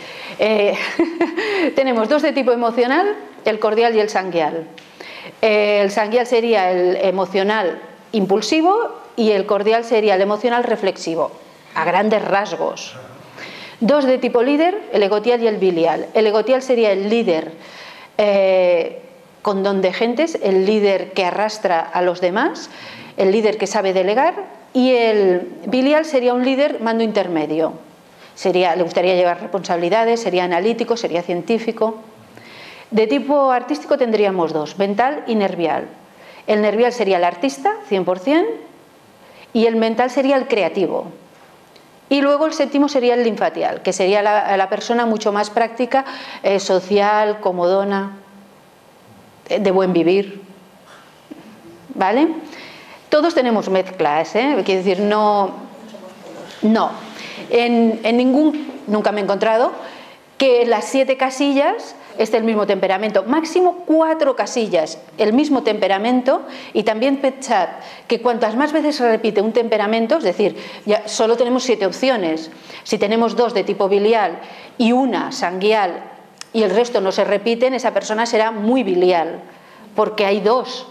Tenemos 2 de tipo emocional, el cordial y el sanguial. El sanguial sería el emocional impulsivo y el cordial sería el emocional reflexivo, a grandes rasgos. 2 de tipo líder, el egotial y el bilial. El egotial sería el líder con don de gentes, el líder que arrastra a los demás, el líder que sabe delegar, y el bilial sería un líder mando intermedio. Le gustaría llevar responsabilidades, sería analítico, sería científico. De tipo artístico tendríamos 2, mental y nervial. El nervial sería el artista, 100%, y el mental sería el creativo. Y luego el séptimo sería el linfatial, que sería la persona mucho más práctica, social, comodona, de buen vivir. ¿Vale? Todos tenemos mezclas, ¿eh? Quiero decir, no. Nunca me he encontrado que en las 7 casillas esté el mismo temperamento. Máximo 4 casillas, el mismo temperamento. Y también pensad que cuantas más veces se repite un temperamento, es decir, ya solo tenemos 7 opciones. Si tenemos 2 de tipo bilial y una sanguial y el resto no se repiten, esa persona será muy bilial, porque hay 2.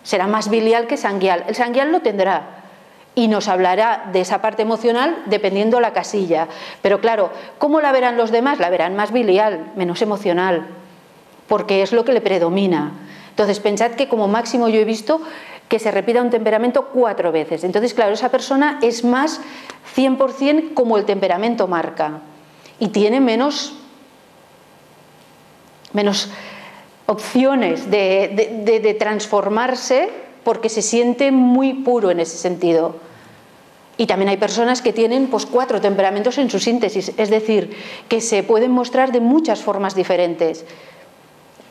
Será más bilial que sanguial. El sanguial lo tendrá y nos hablará de esa parte emocional dependiendo la casilla. Pero claro, ¿cómo la verán los demás? La verán más bilial, menos emocional, porque es lo que le predomina. Entonces pensad que como máximo yo he visto que se repita un temperamento 4 veces. Entonces claro, esa persona es más 100% como el temperamento marca y tiene menos opciones de transformarse, porque se siente muy puro en ese sentido. Y también hay personas que tienen 4 temperamentos en su síntesis, es decir, que se pueden mostrar de muchas formas diferentes,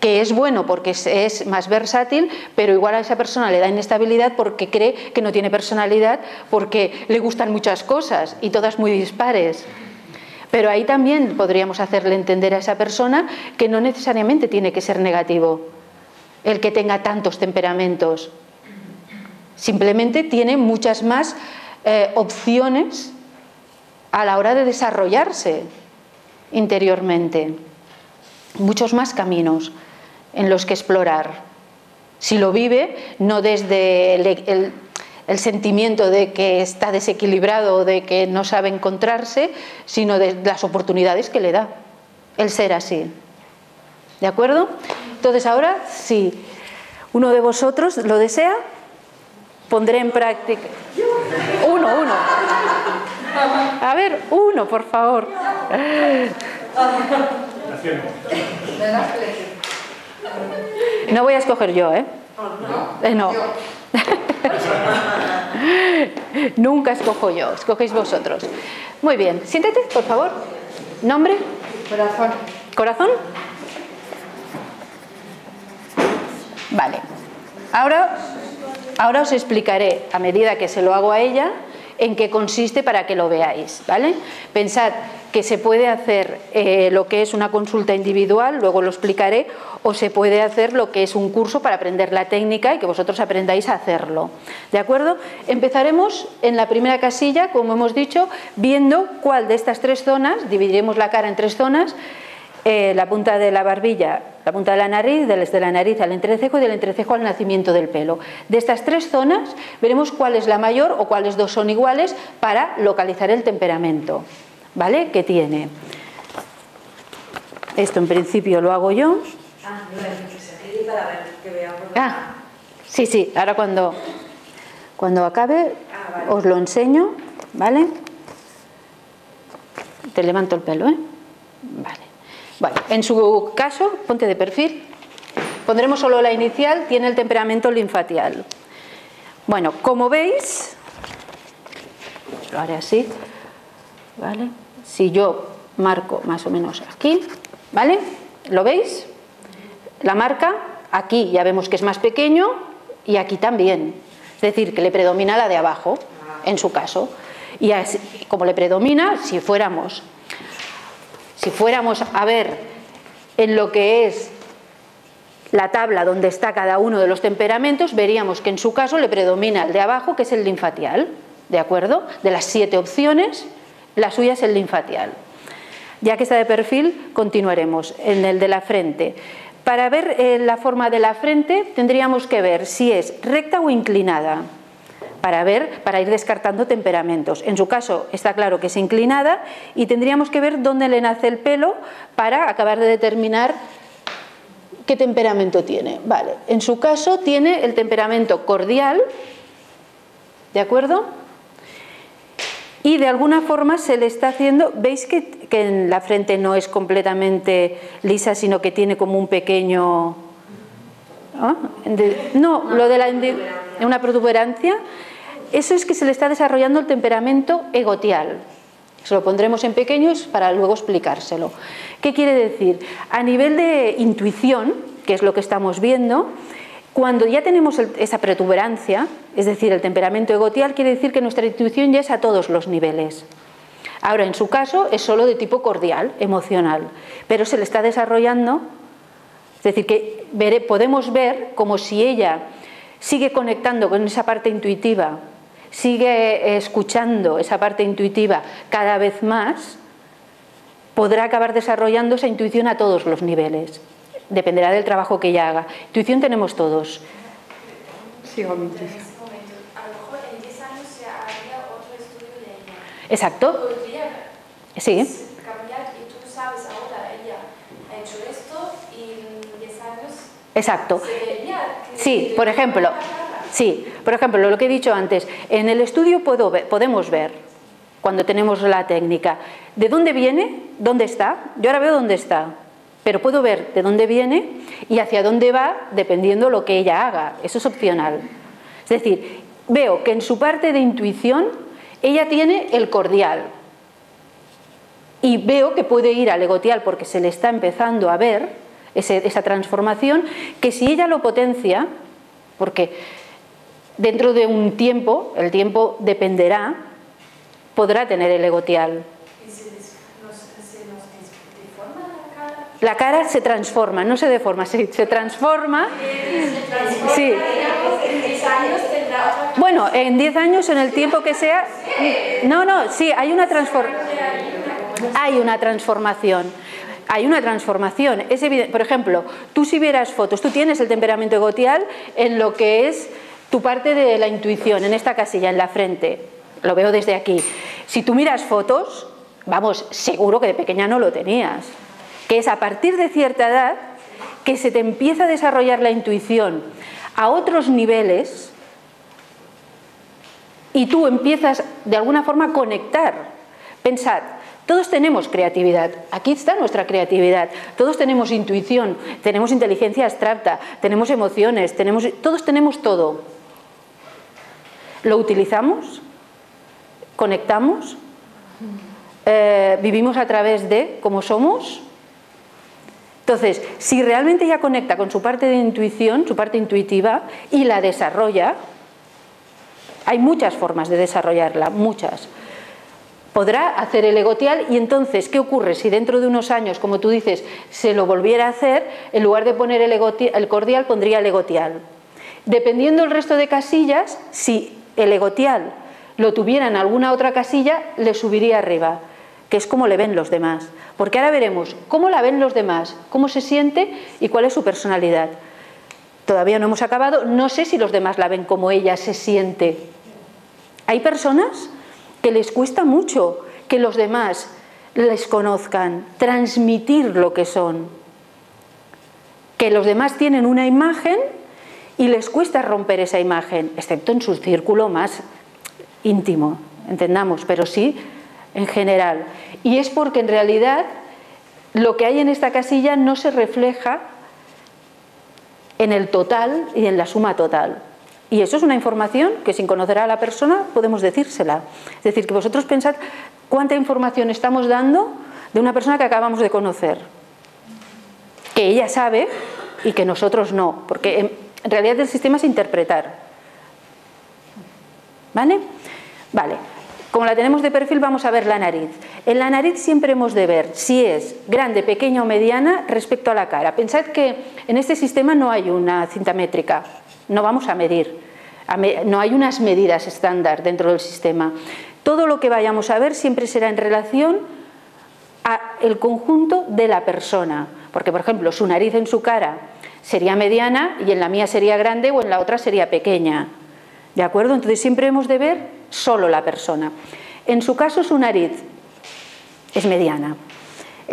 que es bueno porque es más versátil, pero igual a esa persona le da inestabilidad porque cree que no tiene personalidad, porque le gustan muchas cosas y todas muy dispares. Pero ahí también podríamos hacerle entender a esa persona que no necesariamente tiene que ser negativo el que tenga tantos temperamentos. Simplemente tiene muchas más opciones a la hora de desarrollarse interiormente. Muchos más caminos en los que explorar. Si lo vive, no desde el sentimiento de que está desequilibrado o de que no sabe encontrarse, sino de las oportunidades que le da el ser así. ¿De acuerdo? Entonces ahora, si uno de vosotros lo desea, pondré en práctica. Uno. A ver, uno, por favor. No voy a escoger yo, ¿eh? No. Nunca escojo yo, escogéis vosotros. Muy bien, siéntate, por favor. ¿Nombre? Corazón. ¿Corazón? Vale. Ahora os explicaré, a medida que se lo hago a ella, en qué consiste para que lo veáis, ¿vale? Pensad que se puede hacer lo que es una consulta individual, luego lo explicaré, o se puede hacer lo que es un curso para aprender la técnica y que vosotros aprendáis a hacerlo. ¿De acuerdo? Empezaremos en la primera casilla, como hemos dicho, viendo cuál de estas 3 zonas, dividiremos la cara en 3 zonas, la punta de la barbilla, la punta de la nariz, desde la nariz al entrecejo y del entrecejo al nacimiento del pelo. De estas 3 zonas veremos cuál es la mayor o cuáles 2 son iguales para localizar el temperamento, ¿vale? Que tiene. Esto en principio lo hago yo. Sí, ahora cuando acabe os lo enseño, ¿vale? Te levanto el pelo, ¿eh? Vale. Bueno, en su caso, ponte de perfil. Pondremos solo la inicial, tiene el temperamento linfatial. Bueno, como veis, lo haré así, ¿vale? Si yo marco más o menos aquí, ¿vale? ¿Lo veis? La marca, aquí ya vemos que es más pequeño y aquí también. Es decir, que le predomina la de abajo, en su caso. Y así, como le predomina, si fuéramos a ver en lo que es la tabla donde está cada uno de los temperamentos, veríamos que en su caso le predomina el de abajo, que es el linfatial, ¿de acuerdo? De las 7 opciones, la suya es el linfatial. Ya que está de perfil, continuaremos en el de la frente. Para ver la forma de la frente tendríamos que ver si es recta o inclinada, para ir descartando temperamentos. En su caso está claro que es inclinada y tendríamos que ver dónde le nace el pelo para acabar de determinar qué temperamento tiene. Vale, en su caso tiene el temperamento cordial, ¿de acuerdo? Y de alguna forma se le está haciendo, veis que en la frente no es completamente lisa, sino que tiene como un pequeño, ¿no? Lo de una protuberancia, eso es que se le está desarrollando el temperamento egotial. Se lo pondremos en pequeños para luego explicárselo. ¿Qué quiere decir? A nivel de intuición, que es lo que estamos viendo, cuando ya tenemos esa protuberancia, es decir, el temperamento egotial, quiere decir que nuestra intuición ya es a todos los niveles. Ahora, en su caso, es solo de tipo cordial, emocional, pero se le está desarrollando, es decir, que podemos ver como si ella sigue conectando con esa parte intuitiva, sigue escuchando esa parte intuitiva cada vez más, podrá acabar desarrollando esa intuición a todos los niveles. Dependerá del trabajo que ella haga. Intuición tenemos todos. Sigo mi intuición. A lo mejor en 10 años ya habría otro estudio de ella. Exacto. Podría Sí. cambiar y tú sabes ahora, ella ha hecho esto y en 10 años Exacto. se vería que Sí, por ejemplo, lo que he dicho antes, en el estudio podemos ver, cuando tenemos la técnica, de dónde viene, dónde está. Yo ahora veo dónde está, pero puedo ver de dónde viene y hacia dónde va dependiendo lo que ella haga. Eso es opcional. Es decir, veo que en su parte de intuición ella tiene el cordial y veo que puede ir al egotial porque se le está empezando a ver esa transformación, que si ella lo potencia, porque dentro de un tiempo, el tiempo dependerá, podrá tener el egotial. ¿Y se nos deforma la cara? La cara se transforma, no se deforma, se transforma. Sí. En 10 años tendrá otra cara. Bueno, en 10 años, en el tiempo que sea. Sí, hay una transformación. Hay una transformación. Es evidente. Por ejemplo, tú si vieras fotos, tú tienes el temperamento egotial en lo que es tu parte de la intuición, en esta casilla, en la frente. Lo veo desde aquí. Si tú miras fotos, vamos, seguro que de pequeña no lo tenías. Que es a partir de cierta edad que se te empieza a desarrollar la intuición a otros niveles y tú empiezas de alguna forma a conectar. Pensad, todos tenemos creatividad, aquí está nuestra creatividad, todos tenemos intuición, tenemos inteligencia abstracta, tenemos emociones, todos tenemos todo. ¿Lo utilizamos? ¿Conectamos? ¿Vivimos a través de cómo somos? Entonces, si realmente ella conecta con su parte de intuición, su parte intuitiva, y la desarrolla, hay muchas formas de desarrollarla, muchas. Podrá hacer el egotial y entonces, ¿qué ocurre? Si dentro de unos años, como tú dices, se lo volviera a hacer, en lugar de poner el cordial, pondría el egotial. Dependiendo del resto de casillas, si el egotial lo tuviera en alguna otra casilla, le subiría arriba, que es como le ven los demás. Porque ahora veremos cómo la ven los demás, cómo se siente y cuál es su personalidad. Todavía no hemos acabado, no sé si los demás la ven como ella se siente. Hay personas que les cuesta mucho que los demás les conozcan, transmitir lo que son. Que los demás tienen una imagen y les cuesta romper esa imagen, excepto en su círculo más íntimo, entendamos, pero sí en general. Y es porque en realidad lo que hay en esta casilla no se refleja en el total y en la suma total. Y eso es una información que sin conocer a la persona podemos decírsela. Es decir, que vosotros pensad cuánta información estamos dando de una persona que acabamos de conocer, que ella sabe y que nosotros no, porque en realidad el sistema es interpretar. ¿Vale? Vale. Como la tenemos de perfil, vamos a ver la nariz. En la nariz siempre hemos de ver si es grande, pequeña o mediana respecto a la cara. Pensad que en este sistema no hay una cinta métrica, no vamos a medir, no hay unas medidas estándar dentro del sistema. Todo lo que vayamos a ver siempre será en relación al conjunto de la persona. Porque, por ejemplo, su nariz en su cara sería mediana y en la mía sería grande o en la otra sería pequeña. ¿De acuerdo? Entonces siempre hemos de ver solo la persona. En su caso, su nariz es mediana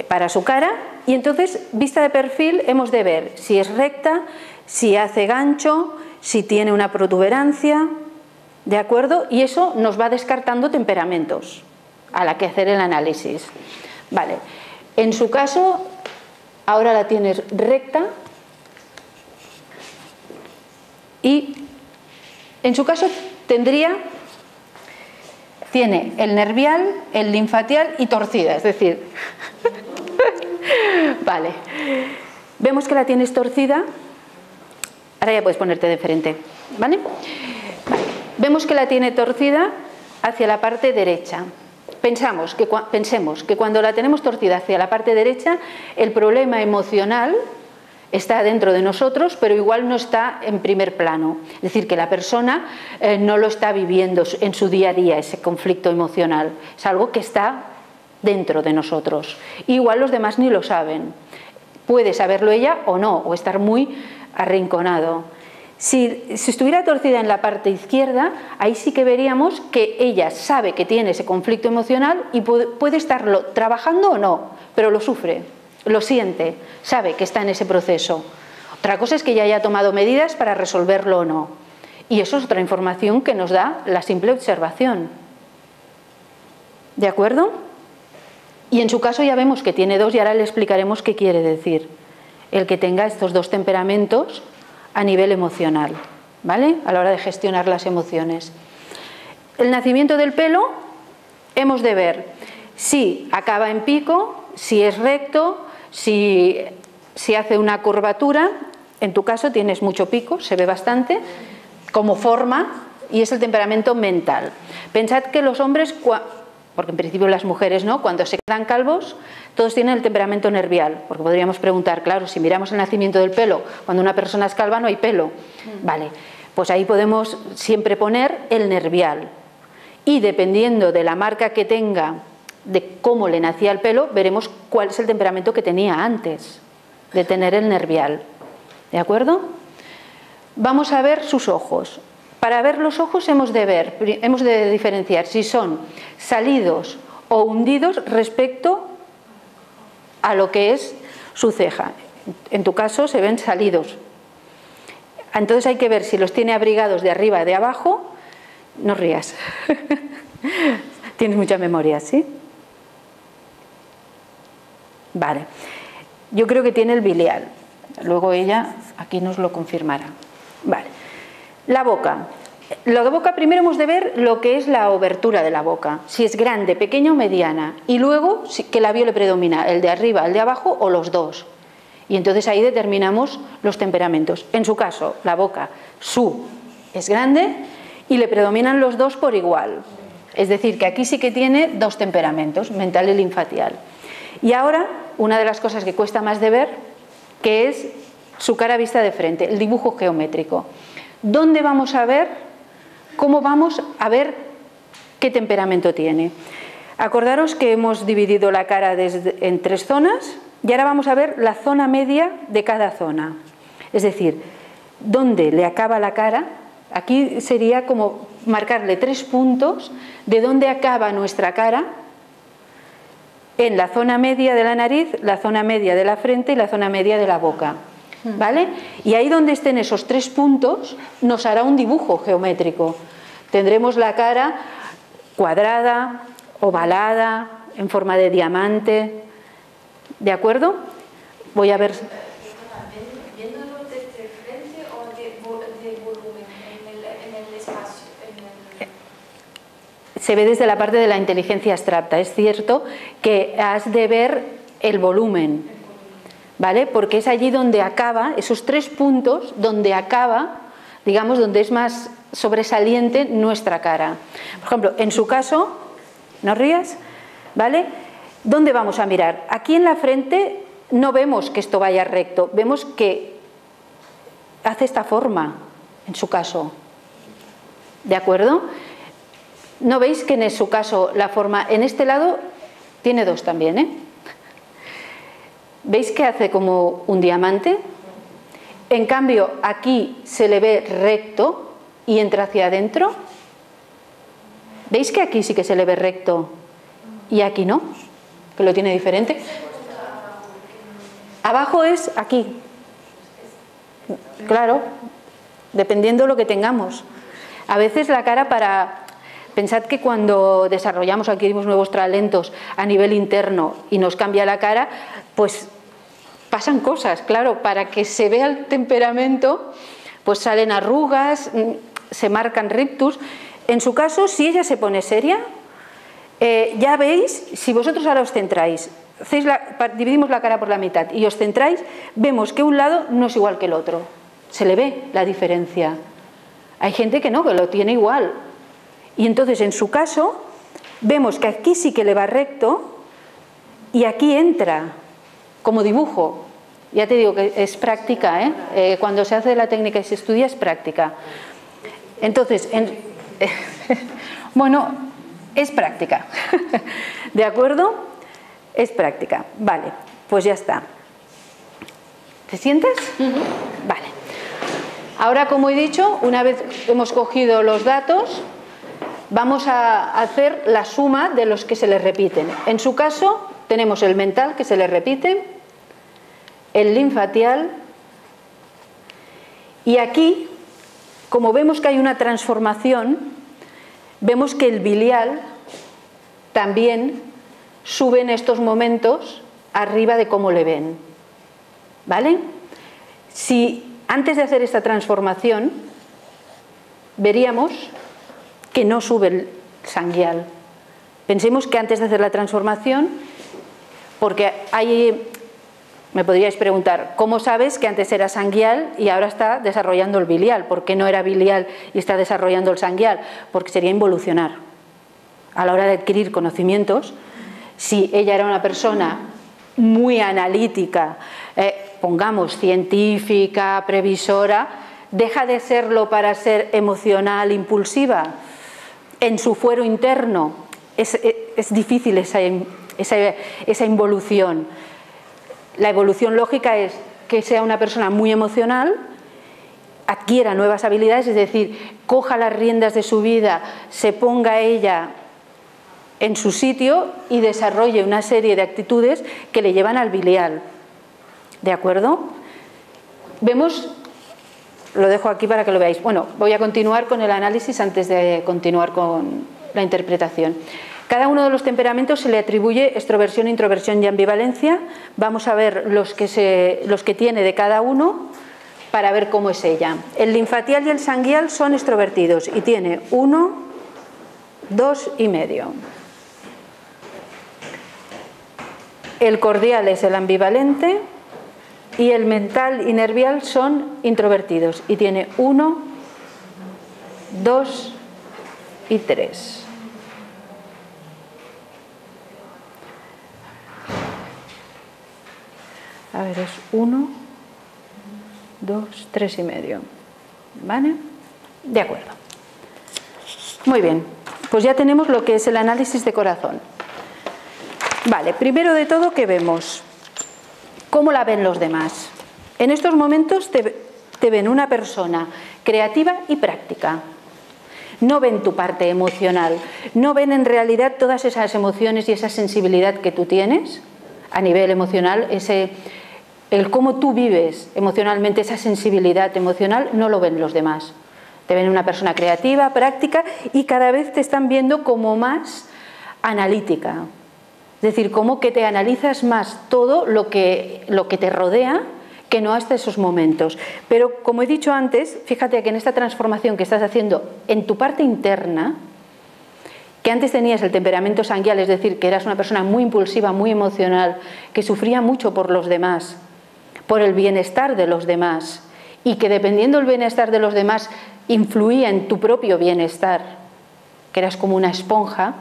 para su cara y entonces, vista de perfil, hemos de ver si es recta, si hace gancho, si tiene una protuberancia, ¿de acuerdo? Y eso nos va descartando temperamentos a la que hacer el análisis. Vale. En su caso, ahora la tienes recta y en su caso tiene el nervial, el linfatial y torcida, es decir, vale, vemos que la tienes torcida, ahora ya puedes ponerte de frente, ¿vale? Vale. Vemos que la tiene torcida hacia la parte derecha. Pensemos que cuando la tenemos torcida hacia la parte derecha, el problema emocional está dentro de nosotros, pero igual no está en primer plano. Es decir, que la persona no lo está viviendo en su día a día, ese conflicto emocional. Es algo que está dentro de nosotros. Igual los demás ni lo saben. Puede saberlo ella o no, o estar muy arrinconado. Si estuviera torcida en la parte izquierda, ahí sí que veríamos que ella sabe que tiene ese conflicto emocional y puede estarlo trabajando o no, pero lo sufre. Lo siente, sabe que está en ese proceso. Otra cosa es que ya haya tomado medidas para resolverlo o no. Y eso es otra información que nos da la simple observación. ¿De acuerdo? Y en su caso ya vemos que tiene dos y ahora le explicaremos qué quiere decir el que tenga estos dos temperamentos a nivel emocional, ¿vale? A la hora de gestionar las emociones. El nacimiento del pelo hemos de ver si acaba en pico, si es recto, si hace una curvatura. En tu caso tienes mucho pico, se ve bastante, como forma, y es el temperamento mental. Pensad que los hombres, porque en principio las mujeres no, cuando se quedan calvos, todos tienen el temperamento nervial, porque podríamos preguntar, claro, si miramos el nacimiento del pelo, cuando una persona es calva no hay pelo. Vale, pues ahí podemos siempre poner el nervial. Y dependiendo de la marca que tenga, de cómo le nacía el pelo, veremos cuál es el temperamento que tenía antes de tener el nervial. ¿De acuerdo? Vamos a ver sus ojos. Para ver los ojos hemos de diferenciar si son salidos o hundidos respecto a lo que es su ceja. En tu caso se ven salidos. Entonces hay que ver si los tiene abrigados de arriba o de abajo. No rías. Tienes mucha memoria, ¿sí? Vale. Yo creo que tiene el biliar. Luego ella aquí nos lo confirmará. Vale. La boca. La boca primero hemos de ver lo que es la obertura de la boca. Si es grande, pequeña o mediana. Y luego qué labio le predomina, el de arriba, el de abajo o los dos. Y entonces ahí determinamos los temperamentos. En su caso, la boca, es grande y le predominan los dos por igual. Es decir, que aquí sí que tiene dos temperamentos, mental y linfatial. Y ahora, una de las cosas que cuesta más de ver, que es su cara vista de frente, el dibujo geométrico. ¿Dónde vamos a ver? ¿Cómo vamos a ver qué temperamento tiene? Acordaros que hemos dividido la cara en 3 zonas y ahora vamos a ver la zona media de cada zona. Es decir, dónde le acaba la cara. Aquí sería como marcarle 3 puntos de dónde acaba nuestra cara en la zona media de la nariz, la zona media de la frente y la zona media de la boca. ¿Vale? Y ahí donde estén esos 3 puntos nos hará un dibujo geométrico. Tendremos la cara cuadrada, ovalada, en forma de diamante. ¿De acuerdo? Voy a ver. ¿Viéndolo de frente o de volumen? se ve desde la parte de la inteligencia abstracta. Es cierto que has de ver el volumen, ¿vale? Porque es allí donde acaba, esos 3 puntos, donde acaba, digamos, donde es más sobresaliente nuestra cara. Por ejemplo, en su caso, no rías, ¿vale? ¿Dónde vamos a mirar? Aquí en la frente no vemos que esto vaya recto, vemos que hace esta forma, en su caso. ¿De acuerdo? ¿No veis que en su caso la forma en este lado tiene 2 también, ¿eh? ¿Veis que hace como un diamante? En cambio, aquí se le ve recto y entra hacia adentro. ¿Veis que aquí sí que se le ve recto y aquí no? Que lo tiene diferente. Abajo es aquí. Claro, dependiendo de lo que tengamos. A veces la cara para... Pensad que cuando desarrollamos, adquirimos nuevos talentos a nivel interno y nos cambia la cara, pues pasan cosas, claro, para que se vea el temperamento, pues salen arrugas, se marcan rictus. En su caso, si ella se pone seria, ya veis, si vosotros ahora os centráis, dividimos la cara por la mitad y os centráis, vemos que un lado no es igual que el otro. Se le ve la diferencia. Hay gente que no, que lo tiene igual. Y entonces, en su caso, vemos que aquí sí que le va recto y aquí entra como dibujo. Ya te digo que es práctica, ¿eh? Cuando se hace la técnica y se estudia es práctica. Entonces, bueno, es práctica. ¿De acuerdo? Es práctica. Vale, pues ya está. ¿Te sientes? Vale. Ahora, como he dicho, una vez hemos cogido los datos, vamos a hacer la suma de los que se les repiten. En su caso, tenemos el mental, que se le repite, el linfatial, y aquí, como vemos que hay una transformación, vemos que el bilial también sube en estos momentos arriba de cómo le ven. ¿Vale? Si antes de hacer esta transformación, veríamos que no sube el sanguial. Pensemos que antes de hacer la transformación, porque hay, me podríais preguntar, ¿cómo sabes que antes era sanguial y ahora está desarrollando el bilial? ¿Por qué no era bilial y está desarrollando el sanguial? Porque sería involucionar. A la hora de adquirir conocimientos, si ella era una persona muy analítica, pongamos científica, previsora, deja de serlo para ser emocional, impulsiva. En su fuero interno es difícil esa involución. La evolución lógica es que sea una persona muy emocional, adquiera nuevas habilidades, es decir, coja las riendas de su vida, se ponga ella en su sitio y desarrolle una serie de actitudes que le llevan al bilial. ¿De acuerdo? Vemos, lo dejo aquí para que lo veáis. Bueno, voy a continuar con el análisis antes de continuar con la interpretación. Cada uno de los temperamentos se le atribuye extroversión, introversión y ambivalencia. Vamos a ver los que tiene de cada uno para ver cómo es ella. El linfatial y el sanguial son extrovertidos y tiene 1, 2 y medio. El cordial es el ambivalente y el mental y nervial son introvertidos y tiene 1, 2 y 3. A ver, es 1, 2, 3 y medio. ¿Vale? De acuerdo. Muy bien, pues ya tenemos lo que es el análisis de corazón. Vale, primero de todo, ¿qué vemos? ¿Cómo la ven los demás? En estos momentos te ven una persona creativa y práctica. No ven tu parte emocional, no ven en realidad todas esas emociones y esa sensibilidad que tú tienes a nivel emocional, el cómo tú vives emocionalmente, esa sensibilidad emocional, no lo ven los demás. Te ven una persona creativa, práctica y cada vez te están viendo como más analítica. Es decir, como que te analizas más todo lo que te rodea que no hasta esos momentos. Pero como he dicho antes, fíjate que en esta transformación que estás haciendo en tu parte interna que antes tenías el temperamento sanguíneo, es decir, que eras una persona muy impulsiva, muy emocional, que sufría mucho por los demás, por el bienestar de los demás, y que dependiendo del bienestar de los demás influía en tu propio bienestar, que eras como una esponja.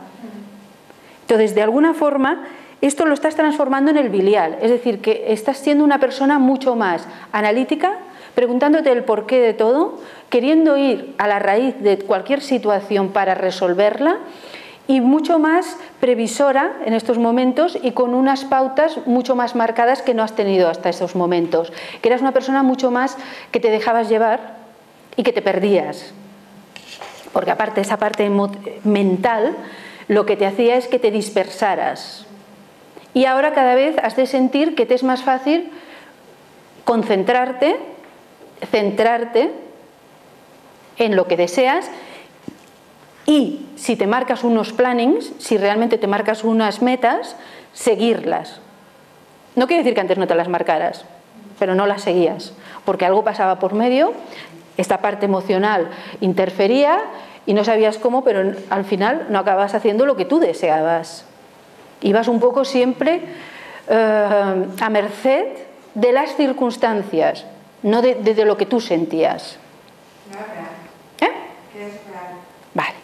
Entonces, de alguna forma, esto lo estás transformando en el bilial, es decir, que estás siendo una persona mucho más analítica, preguntándote el porqué de todo, queriendo ir a la raíz de cualquier situación para resolverla y mucho más previsora en estos momentos y con unas pautas mucho más marcadas que no has tenido hasta esos momentos, que eras una persona mucho más que te dejabas llevar y que te perdías, porque aparte esa parte mental lo que te hacía es que te dispersaras, y ahora cada vez has de sentir que te es más fácil concentrarte, centrarte en lo que deseas, y si te marcas unos plannings, si realmente te marcas unas metas, seguirlas. No quiere decir que antes no te las marcaras, pero no las seguías, porque algo pasaba por medio, esta parte emocional interfería y no sabías cómo, pero al final no acababas haciendo lo que tú deseabas. Ibas un poco siempre a merced de las circunstancias, no de lo que tú sentías. No es real. ¿Eh? Es real. Vale.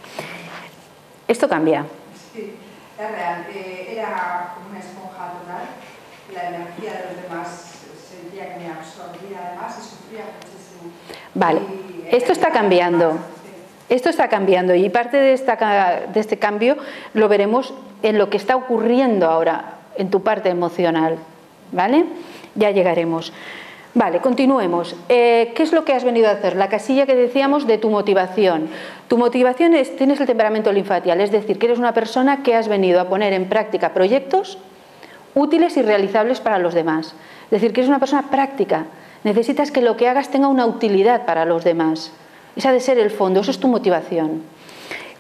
Esto cambia. Sí, es real. Era como una esponja total. La energía de los demás sentía que me absorbía además y sufría muchísimo. Vale. Esto está cambiando. Esto está cambiando y parte de este cambio lo veremos en lo que está ocurriendo ahora en tu parte emocional. ¿Vale? Ya llegaremos. Vale, continuemos. ¿Qué es lo que has venido a hacer? La casilla que decíamos de tu motivación. Tu motivación es, tienes el temperamento linfatial, es decir, que eres una persona que has venido a poner en práctica proyectos útiles y realizables para los demás. Es decir, que eres una persona práctica. Necesitas que lo que hagas tenga una utilidad para los demás. Esa ha de ser el fondo, eso es tu motivación.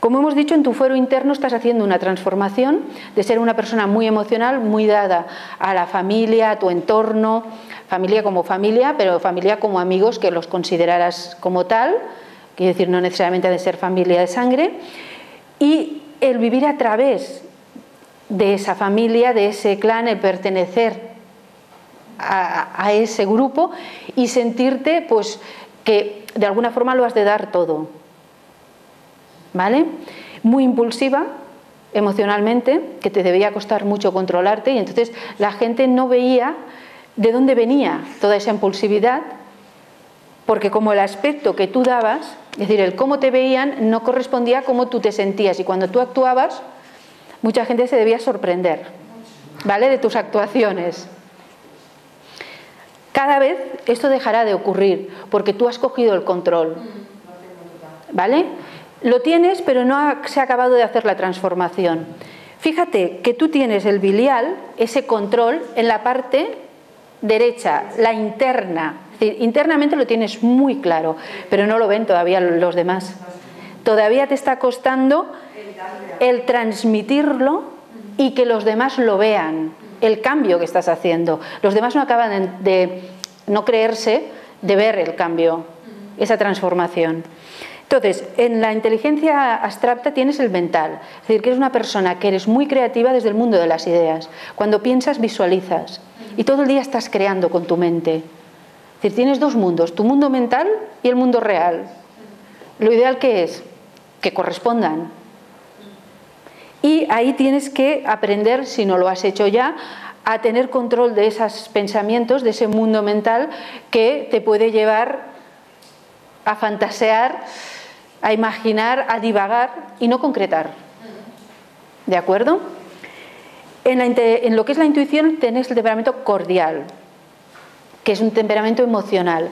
Como hemos dicho, en tu fuero interno estás haciendo una transformación de ser una persona muy emocional, muy dada a la familia, a tu entorno, familia como familia, pero familia como amigos que los consideraras como tal, quiere decir no necesariamente ha de ser familia de sangre, y el vivir a través de esa familia, de ese clan, el pertenecer a ese grupo y sentirte pues que de alguna forma lo has de dar todo. ¿Vale? Muy impulsiva emocionalmente, que te debía costar mucho controlarte y entonces la gente no veía de dónde venía toda esa impulsividad, porque como el aspecto que tú dabas, es decir, el cómo te veían no correspondía a cómo tú te sentías y cuando tú actuabas mucha gente se debía sorprender, ¿vale? De tus actuaciones. Cada vez esto dejará de ocurrir porque tú has cogido el control, ¿vale? Lo tienes, pero no se ha acabado de hacer la transformación. Fíjate que tú tienes el bilial, ese control, en la parte derecha, la interna. Es decir, internamente lo tienes muy claro, pero no lo ven todavía los demás. Todavía te está costando el transmitirlo y que los demás lo vean, el cambio que estás haciendo. Los demás no acaban de no creerse de ver el cambio, esa transformación. Entonces, en la inteligencia abstracta tienes el mental, es decir, que eres una persona que eres muy creativa desde el mundo de las ideas. Cuando piensas, visualizas y todo el día estás creando con tu mente. Es decir, tienes dos mundos, tu mundo mental y el mundo real. Lo ideal que es que correspondan. Y ahí tienes que aprender, si no lo has hecho ya, a tener control de esos pensamientos, de ese mundo mental que te puede llevar a fantasear, a imaginar, a divagar y no concretar. ¿De acuerdo? En lo que es la intuición tenés el temperamento cordial, que es un temperamento emocional.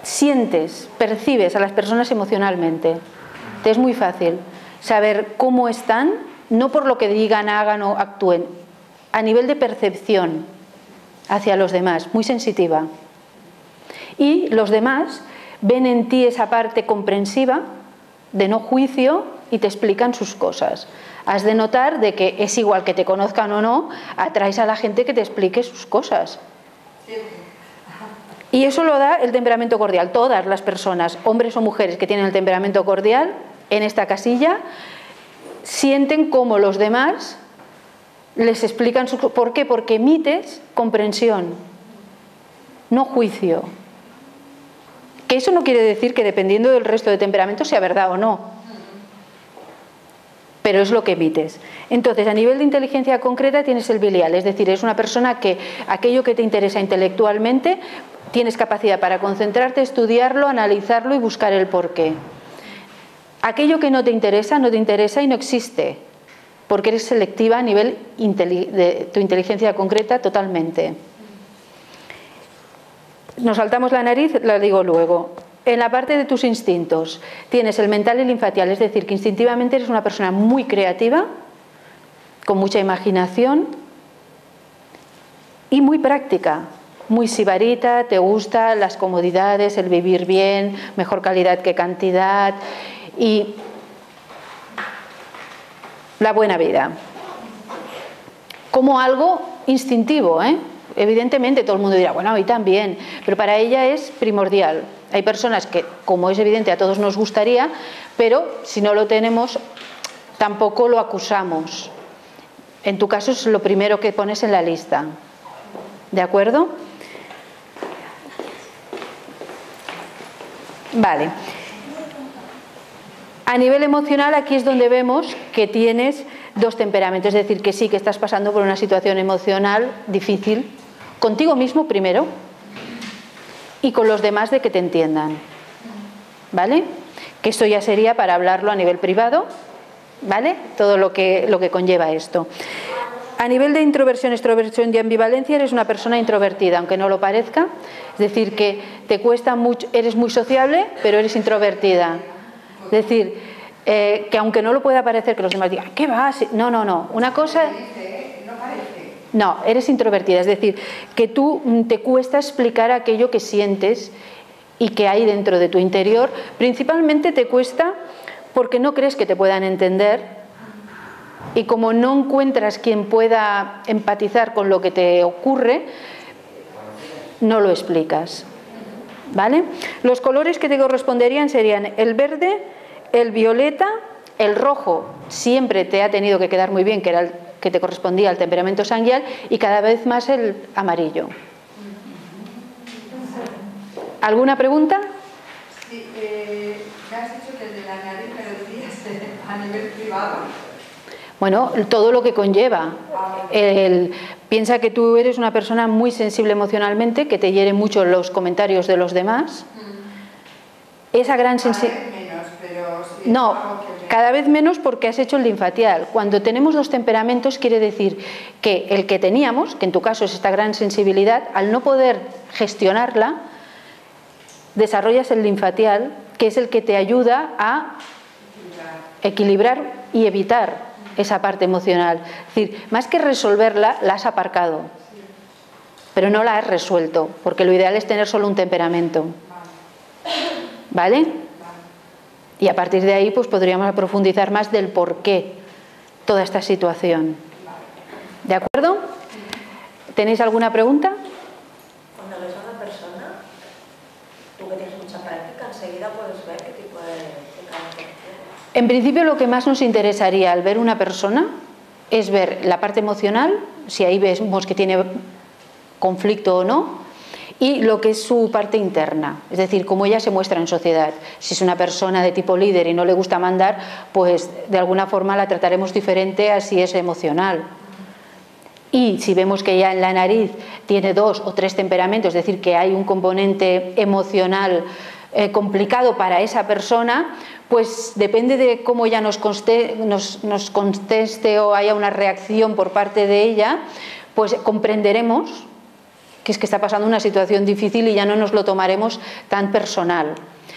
Sientes, percibes a las personas emocionalmente. Te es muy fácil saber cómo están, no por lo que digan, hagan o actúen, a nivel de percepción hacia los demás, muy sensitiva. Y los demás ven en ti esa parte comprensiva, de no juicio, y te explican sus cosas. Has de notar de que es igual que te conozcan o no, atraes a la gente que te explique sus cosas. Y eso lo da el temperamento cordial. Todas las personas, hombres o mujeres que tienen el temperamento cordial, en esta casilla sienten cómo los demás les explican su... ¿Por qué? Porque emites comprensión, no juicio. Que eso no quiere decir que dependiendo del resto de temperamentos sea verdad o no, pero es lo que emites. Entonces, a nivel de inteligencia concreta tienes el bilial, es decir, es una persona que aquello que te interesa intelectualmente tienes capacidad para concentrarte, estudiarlo, analizarlo y buscar el porqué. Aquello que no te interesa y no existe, porque eres selectiva a nivel de tu inteligencia concreta totalmente. Nos saltamos la nariz, la digo luego. En la parte de tus instintos tienes el mental y el linfatial, es decir, que instintivamente eres una persona muy creativa, con mucha imaginación y muy práctica, muy sibarita, te gustan las comodidades, el vivir bien, mejor calidad que cantidad y la buena vida. Como algo instintivo, ¿eh? Evidentemente todo el mundo dirá, bueno, a mí también, pero para ella es primordial. Hay personas que, como es evidente, a todos nos gustaría, pero si no lo tenemos, tampoco lo acusamos. En tu caso es lo primero que pones en la lista. ¿De acuerdo? Vale. A nivel emocional, aquí es donde vemos que tienes dos temperamentos, es decir, que sí, que estás pasando por una situación emocional difícil, contigo mismo primero y con los demás de que te entiendan, ¿vale? Que esto ya sería para hablarlo a nivel privado, ¿vale? Todo lo que conlleva esto. A nivel de introversión, extroversión y ambivalencia, eres una persona introvertida, aunque no lo parezca, es decir, que te cuesta mucho, eres muy sociable, pero eres introvertida. Es decir, que aunque no lo pueda parecer que los demás digan, ¿qué vas? No, no, no. Una cosa... No, eres introvertida. Es decir, que tú te cuesta explicar aquello que sientes y que hay dentro de tu interior. Principalmente te cuesta porque no crees que te puedan entender y como no encuentras quien pueda empatizar con lo que te ocurre, no lo explicas. ¿Vale? Los colores que te corresponderían serían el verde, el violeta, el rojo siempre te ha tenido que quedar muy bien, que era el que te correspondía al temperamento sanguíneo, y cada vez más el amarillo. ¿Alguna pregunta? Sí, me has dicho que el de la nariz me lo decías a nivel privado. Bueno, todo lo que conlleva. Piensa que tú eres una persona muy sensible emocionalmente, que te hieren mucho los comentarios de los demás. Esa gran sensibilidad... No, cada vez menos porque has hecho el linfatial. Cuando tenemos dos temperamentos quiere decir que el que teníamos, que en tu caso es esta gran sensibilidad, al no poder gestionarla, desarrollas el linfatial, que es el que te ayuda a equilibrar y evitar esa parte emocional. Es decir, más que resolverla, la has aparcado, pero no la has resuelto, porque lo ideal es tener solo un temperamento. ¿Vale? Y a partir de ahí pues podríamos profundizar más del por qué toda esta situación. ¿De acuerdo? ¿Tenéis alguna pregunta? Cuando ves a una persona, tú que tienes mucha práctica, enseguida puedes ver qué tipo de carácter tiene. En principio lo que más nos interesaría al ver una persona es ver la parte emocional, si ahí vemos que tiene conflicto o no, y lo que es su parte interna, es decir, cómo ella se muestra en sociedad. Si es una persona de tipo líder y no le gusta mandar, pues de alguna forma la trataremos diferente a si es emocional. Y si vemos que ya en la nariz tiene 2 o 3 temperamentos, es decir, que hay un componente emocional complicado para esa persona, pues depende de cómo ella nos conteste o haya una reacción por parte de ella, pues comprenderemos que es que está pasando una situación difícil y ya no nos lo tomaremos tan personal.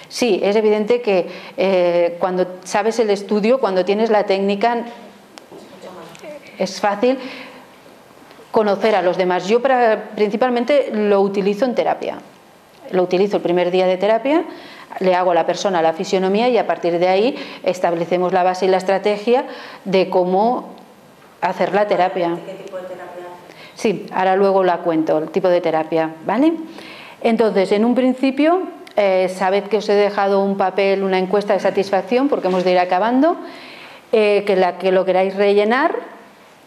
Sí, es evidente que cuando sabes el estudio, cuando tienes la técnica, es fácil conocer a los demás. Yo principalmente lo utilizo en terapia. Lo utilizo el primer día de terapia, le hago a la persona la fisionomía y a partir de ahí establecemos la base y la estrategia de cómo hacer la terapia. ¿Qué tipo de terapia? Sí, ahora luego la cuento, el tipo de terapia, ¿vale? Entonces, en un principio, sabed que os he dejado un papel, una encuesta de satisfacción, porque hemos de ir acabando, que lo queráis rellenar,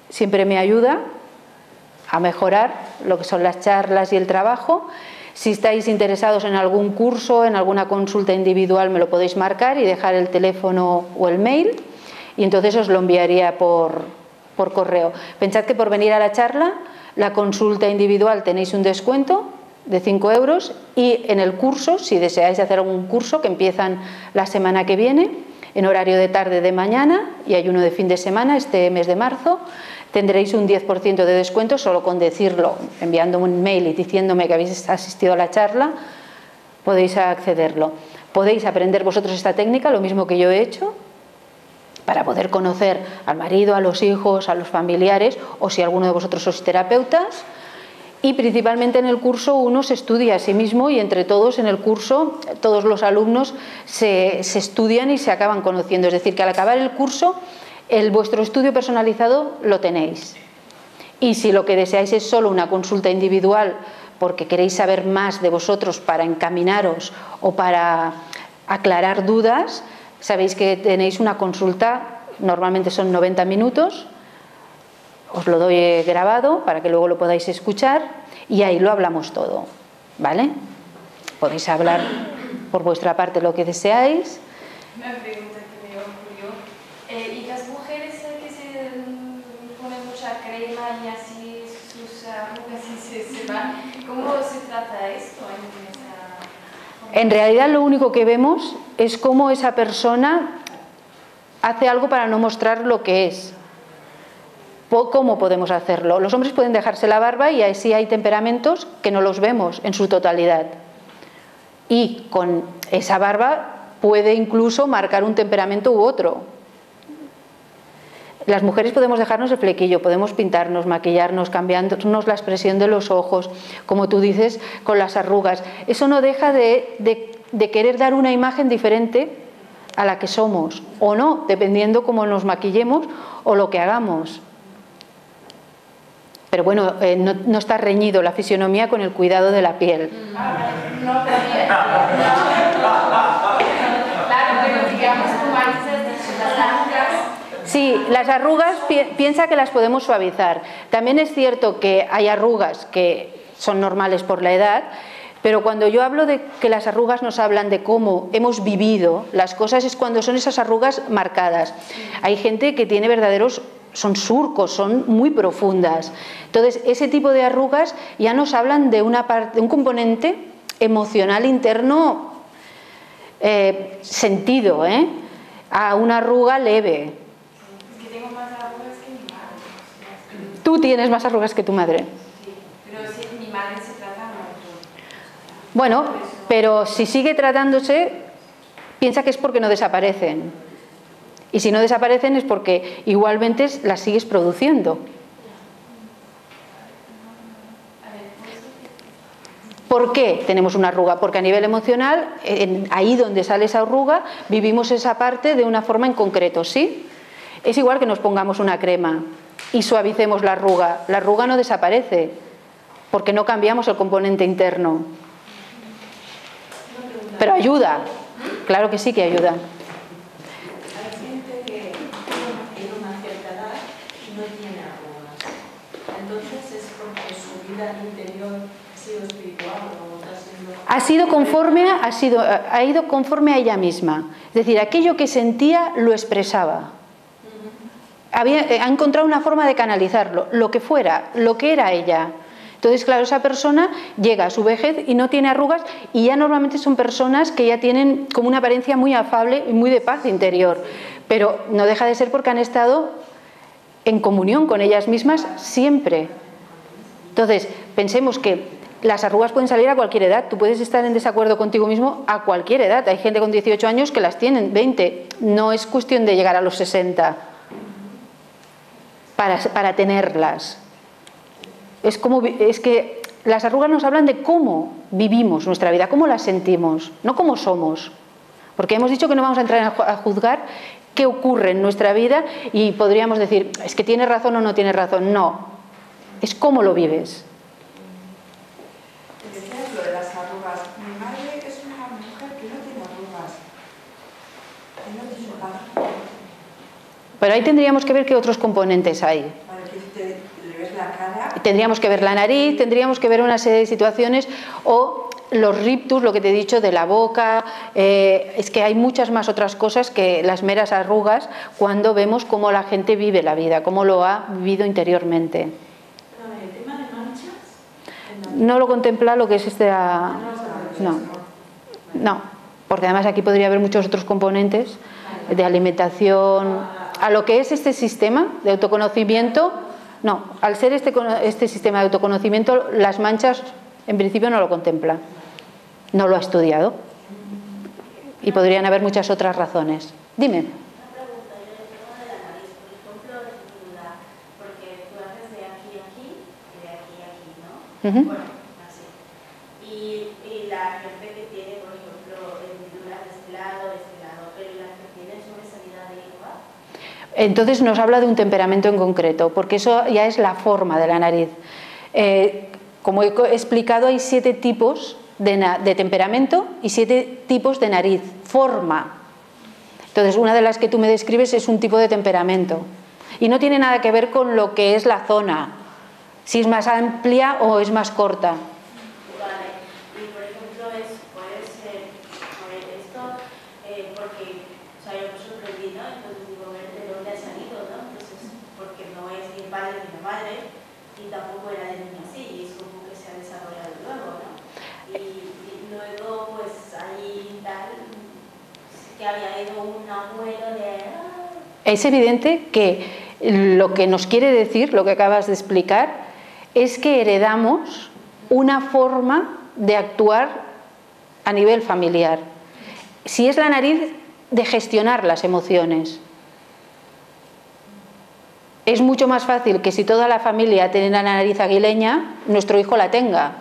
siempre me ayuda a mejorar lo que son las charlas y el trabajo. Si estáis interesados en algún curso, en alguna consulta individual, me lo podéis marcar y dejar el teléfono o el mail, y entonces os lo enviaría por correo. Pensad que por venir a la charla, la consulta individual tenéis un descuento de 5 euros, y en el curso, si deseáis hacer algún curso, que empiezan la semana que viene, en horario de tarde de mañana, y hay uno de fin de semana este mes de marzo, tendréis un 10% de descuento solo con decirlo, enviándome un mail y diciéndome que habéis asistido a la charla, podéis accederlo. Podéis aprender vosotros esta técnica, lo mismo que yo he hecho, para poder conocer al marido, a los hijos, a los familiares, o si alguno de vosotros sois terapeutas. Y principalmente en el curso uno se estudia a sí mismo, y entre todos en el curso, todos los alumnos se estudian y se acaban conociendo. Es decir, que al acabar el curso, vuestro estudio personalizado lo tenéis. Y si lo que deseáis es solo una consulta individual porque queréis saber más de vosotros para encaminaros o para aclarar dudas, sabéis que tenéis una consulta, normalmente son 90 minutos, os lo doy grabado para que luego lo podáis escuchar, y ahí lo hablamos todo, ¿vale? Podéis hablar por vuestra parte lo que deseáis. Una pregunta que me ocurrió. ¿Y las mujeres que se ponen mucha crema y así sus arrugas se van? ¿Cómo se trata esto? En realidad lo único que vemos es cómo esa persona hace algo para no mostrar lo que es. ¿Cómo podemos hacerlo? Los hombres pueden dejarse la barba, y así hay temperamentos que no los vemos en su totalidad. Y con esa barba puede incluso marcar un temperamento u otro. Las mujeres podemos dejarnos el flequillo, podemos pintarnos, maquillarnos, cambiarnos la expresión de los ojos, como tú dices, con las arrugas. Eso no deja de querer dar una imagen diferente a la que somos, o no, dependiendo cómo nos maquillemos o lo que hagamos. Pero bueno, no está reñido la fisionomía con el cuidado de la piel. No, también. Claro, pero digamos, como antes, las arrugas. Sí, las arrugas piensa que las podemos suavizar. También es cierto que hay arrugas que son normales por la edad, pero cuando yo hablo de que las arrugas nos hablan de cómo hemos vivido las cosas, es cuando son esas arrugas marcadas. Hay gente que tiene son surcos, son muy profundas. Entonces, ese tipo de arrugas ya nos hablan de un componente emocional interno sentido, a una arruga leve. Es que tengo más arrugas que mi madre. Tú tienes más arrugas que tu madre. Sí, pero si mi madre se trata mucho. Bueno, pero si sigue tratándose, piensa que es porque no desaparecen. Y si no desaparecen es porque igualmente las sigues produciendo. ¿Por qué tenemos una arruga? Porque a nivel emocional, ahí donde sale esa arruga, vivimos esa parte de una forma en concreto, ¿sí? Es igual que nos pongamos una crema y suavicemos la arruga no desaparece, porque no cambiamos el componente interno. Pero ayuda, claro que sí que ayuda. Interior ha sido espiritual o está siendo... ha ido conforme a ella misma. Es decir, aquello que sentía lo expresaba. Ha encontrado una forma de canalizarlo, lo que fuera, lo que era ella. Entonces, claro, esa persona llega a su vejez y no tiene arrugas, y ya normalmente son personas que ya tienen como una apariencia muy afable y muy de paz interior. Pero no deja de ser porque han estado en comunión con ellas mismas siempre. Entonces, pensemos que las arrugas pueden salir a cualquier edad. Tú puedes estar en desacuerdo contigo mismo a cualquier edad. Hay gente con 18 años que las tienen, 20. No es cuestión de llegar a los 60 para tenerlas. Es que las arrugas nos hablan de cómo vivimos nuestra vida, cómo las sentimos, no cómo somos. Porque hemos dicho que no vamos a entrar a juzgar qué ocurre en nuestra vida y podríamos decir, es que tiene razón o no tiene razón. No. Es cómo lo vives. El ejemplo de las arrugas. Mi madre es una mujer que no tiene arrugas, que no tiene cara. Pero ahí tendríamos que ver qué otros componentes hay. Para que le ves la cara. Tendríamos que ver la nariz, tendríamos que ver una serie de situaciones, o los rictus, lo que te he dicho, de la boca. Es que hay muchas más otras cosas que las meras arrugas cuando vemos cómo la gente vive la vida, cómo lo ha vivido interiormente. Pero el tema de manchas... No lo contempla lo que es No, porque además aquí podría haber muchos otros componentes de alimentación. A lo que es este sistema de autoconocimiento, no, al ser este sistema de autoconocimiento, las manchas en principio no lo contempla, no lo ha estudiado, y podrían haber muchas otras razones. Dime. Una pregunta, yo el tema de la nariz, por ejemplo, es mi duda, porque tú haces de aquí a aquí y de aquí a aquí, ¿no? Bueno, así. Y la gente que tiene, por ejemplo, hendiduras de este lado, pero las que tienen sobresalida de lengua. Entonces nos habla de un temperamento en concreto, porque eso ya es la forma de la nariz. Como he explicado, hay 7 tipos de temperamento y 7 tipos de nariz, forma. Entonces, una de las que tú me describes es un tipo de temperamento. Y no tiene nada que ver con lo que es la zona, si es más amplia o es más corta. Vale, y por ejemplo, puede ser, a ver, esto, porque, o sea, yo me sorprendí, ¿no? Entonces digo, a ver, ¿de dónde ha salido, no? Entonces, porque no es ni el padre ni la madre, y tampoco era de niño así, y es como que se ha desarrollado luego, ¿no? Y luego, pues, ahí tal, que había ido un abuelo de... Es evidente que lo que nos quiere decir, lo que acabas de explicar, es que heredamos una forma de actuar a nivel familiar. Si es la nariz, de gestionar las emociones. Es mucho más fácil que si toda la familia tiene la nariz aguileña, nuestro hijo la tenga,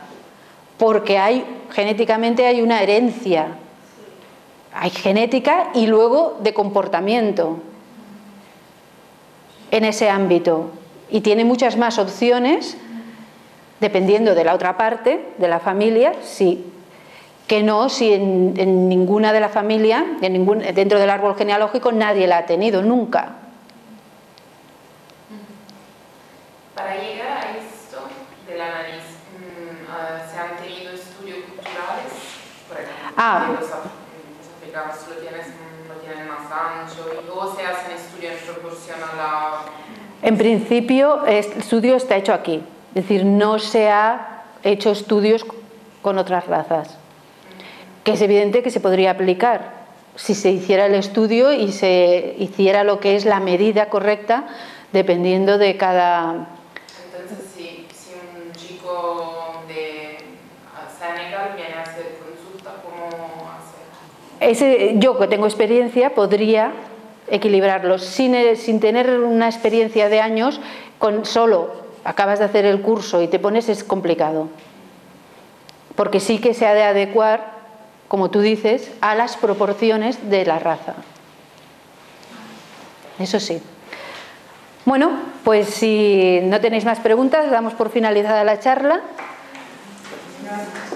porque genéticamente hay una herencia. Hay genética y luego de comportamiento en ese ámbito. Y tiene muchas más opciones, dependiendo de la otra parte de la familia, sí, que no si en ninguna de la familia, dentro del árbol genealógico, nadie la ha tenido nunca. Para llegar a esto de la nariz, ¿se han tenido estudios culturales? Por ejemplo, los africanos lo tienen más ancho, y luego se hacen estudios en proporción a la... En principio, el estudio está hecho aquí, es decir, no se ha hecho estudios con otras razas, que es evidente que se podría aplicar si se hiciera el estudio y se hiciera lo que es la medida correcta, dependiendo de cada... Entonces, si un chico de Senegal viene a hacer consulta, ¿cómo hacer? Yo, que tengo experiencia, podría equilibrarlos sin tener una experiencia de años. Solo acabas de hacer el curso y te pones, es complicado, porque sí que se ha de adecuar, como tú dices, a las proporciones de la raza. Eso sí. Bueno, pues si no tenéis más preguntas, damos por finalizada la charla. Gracias.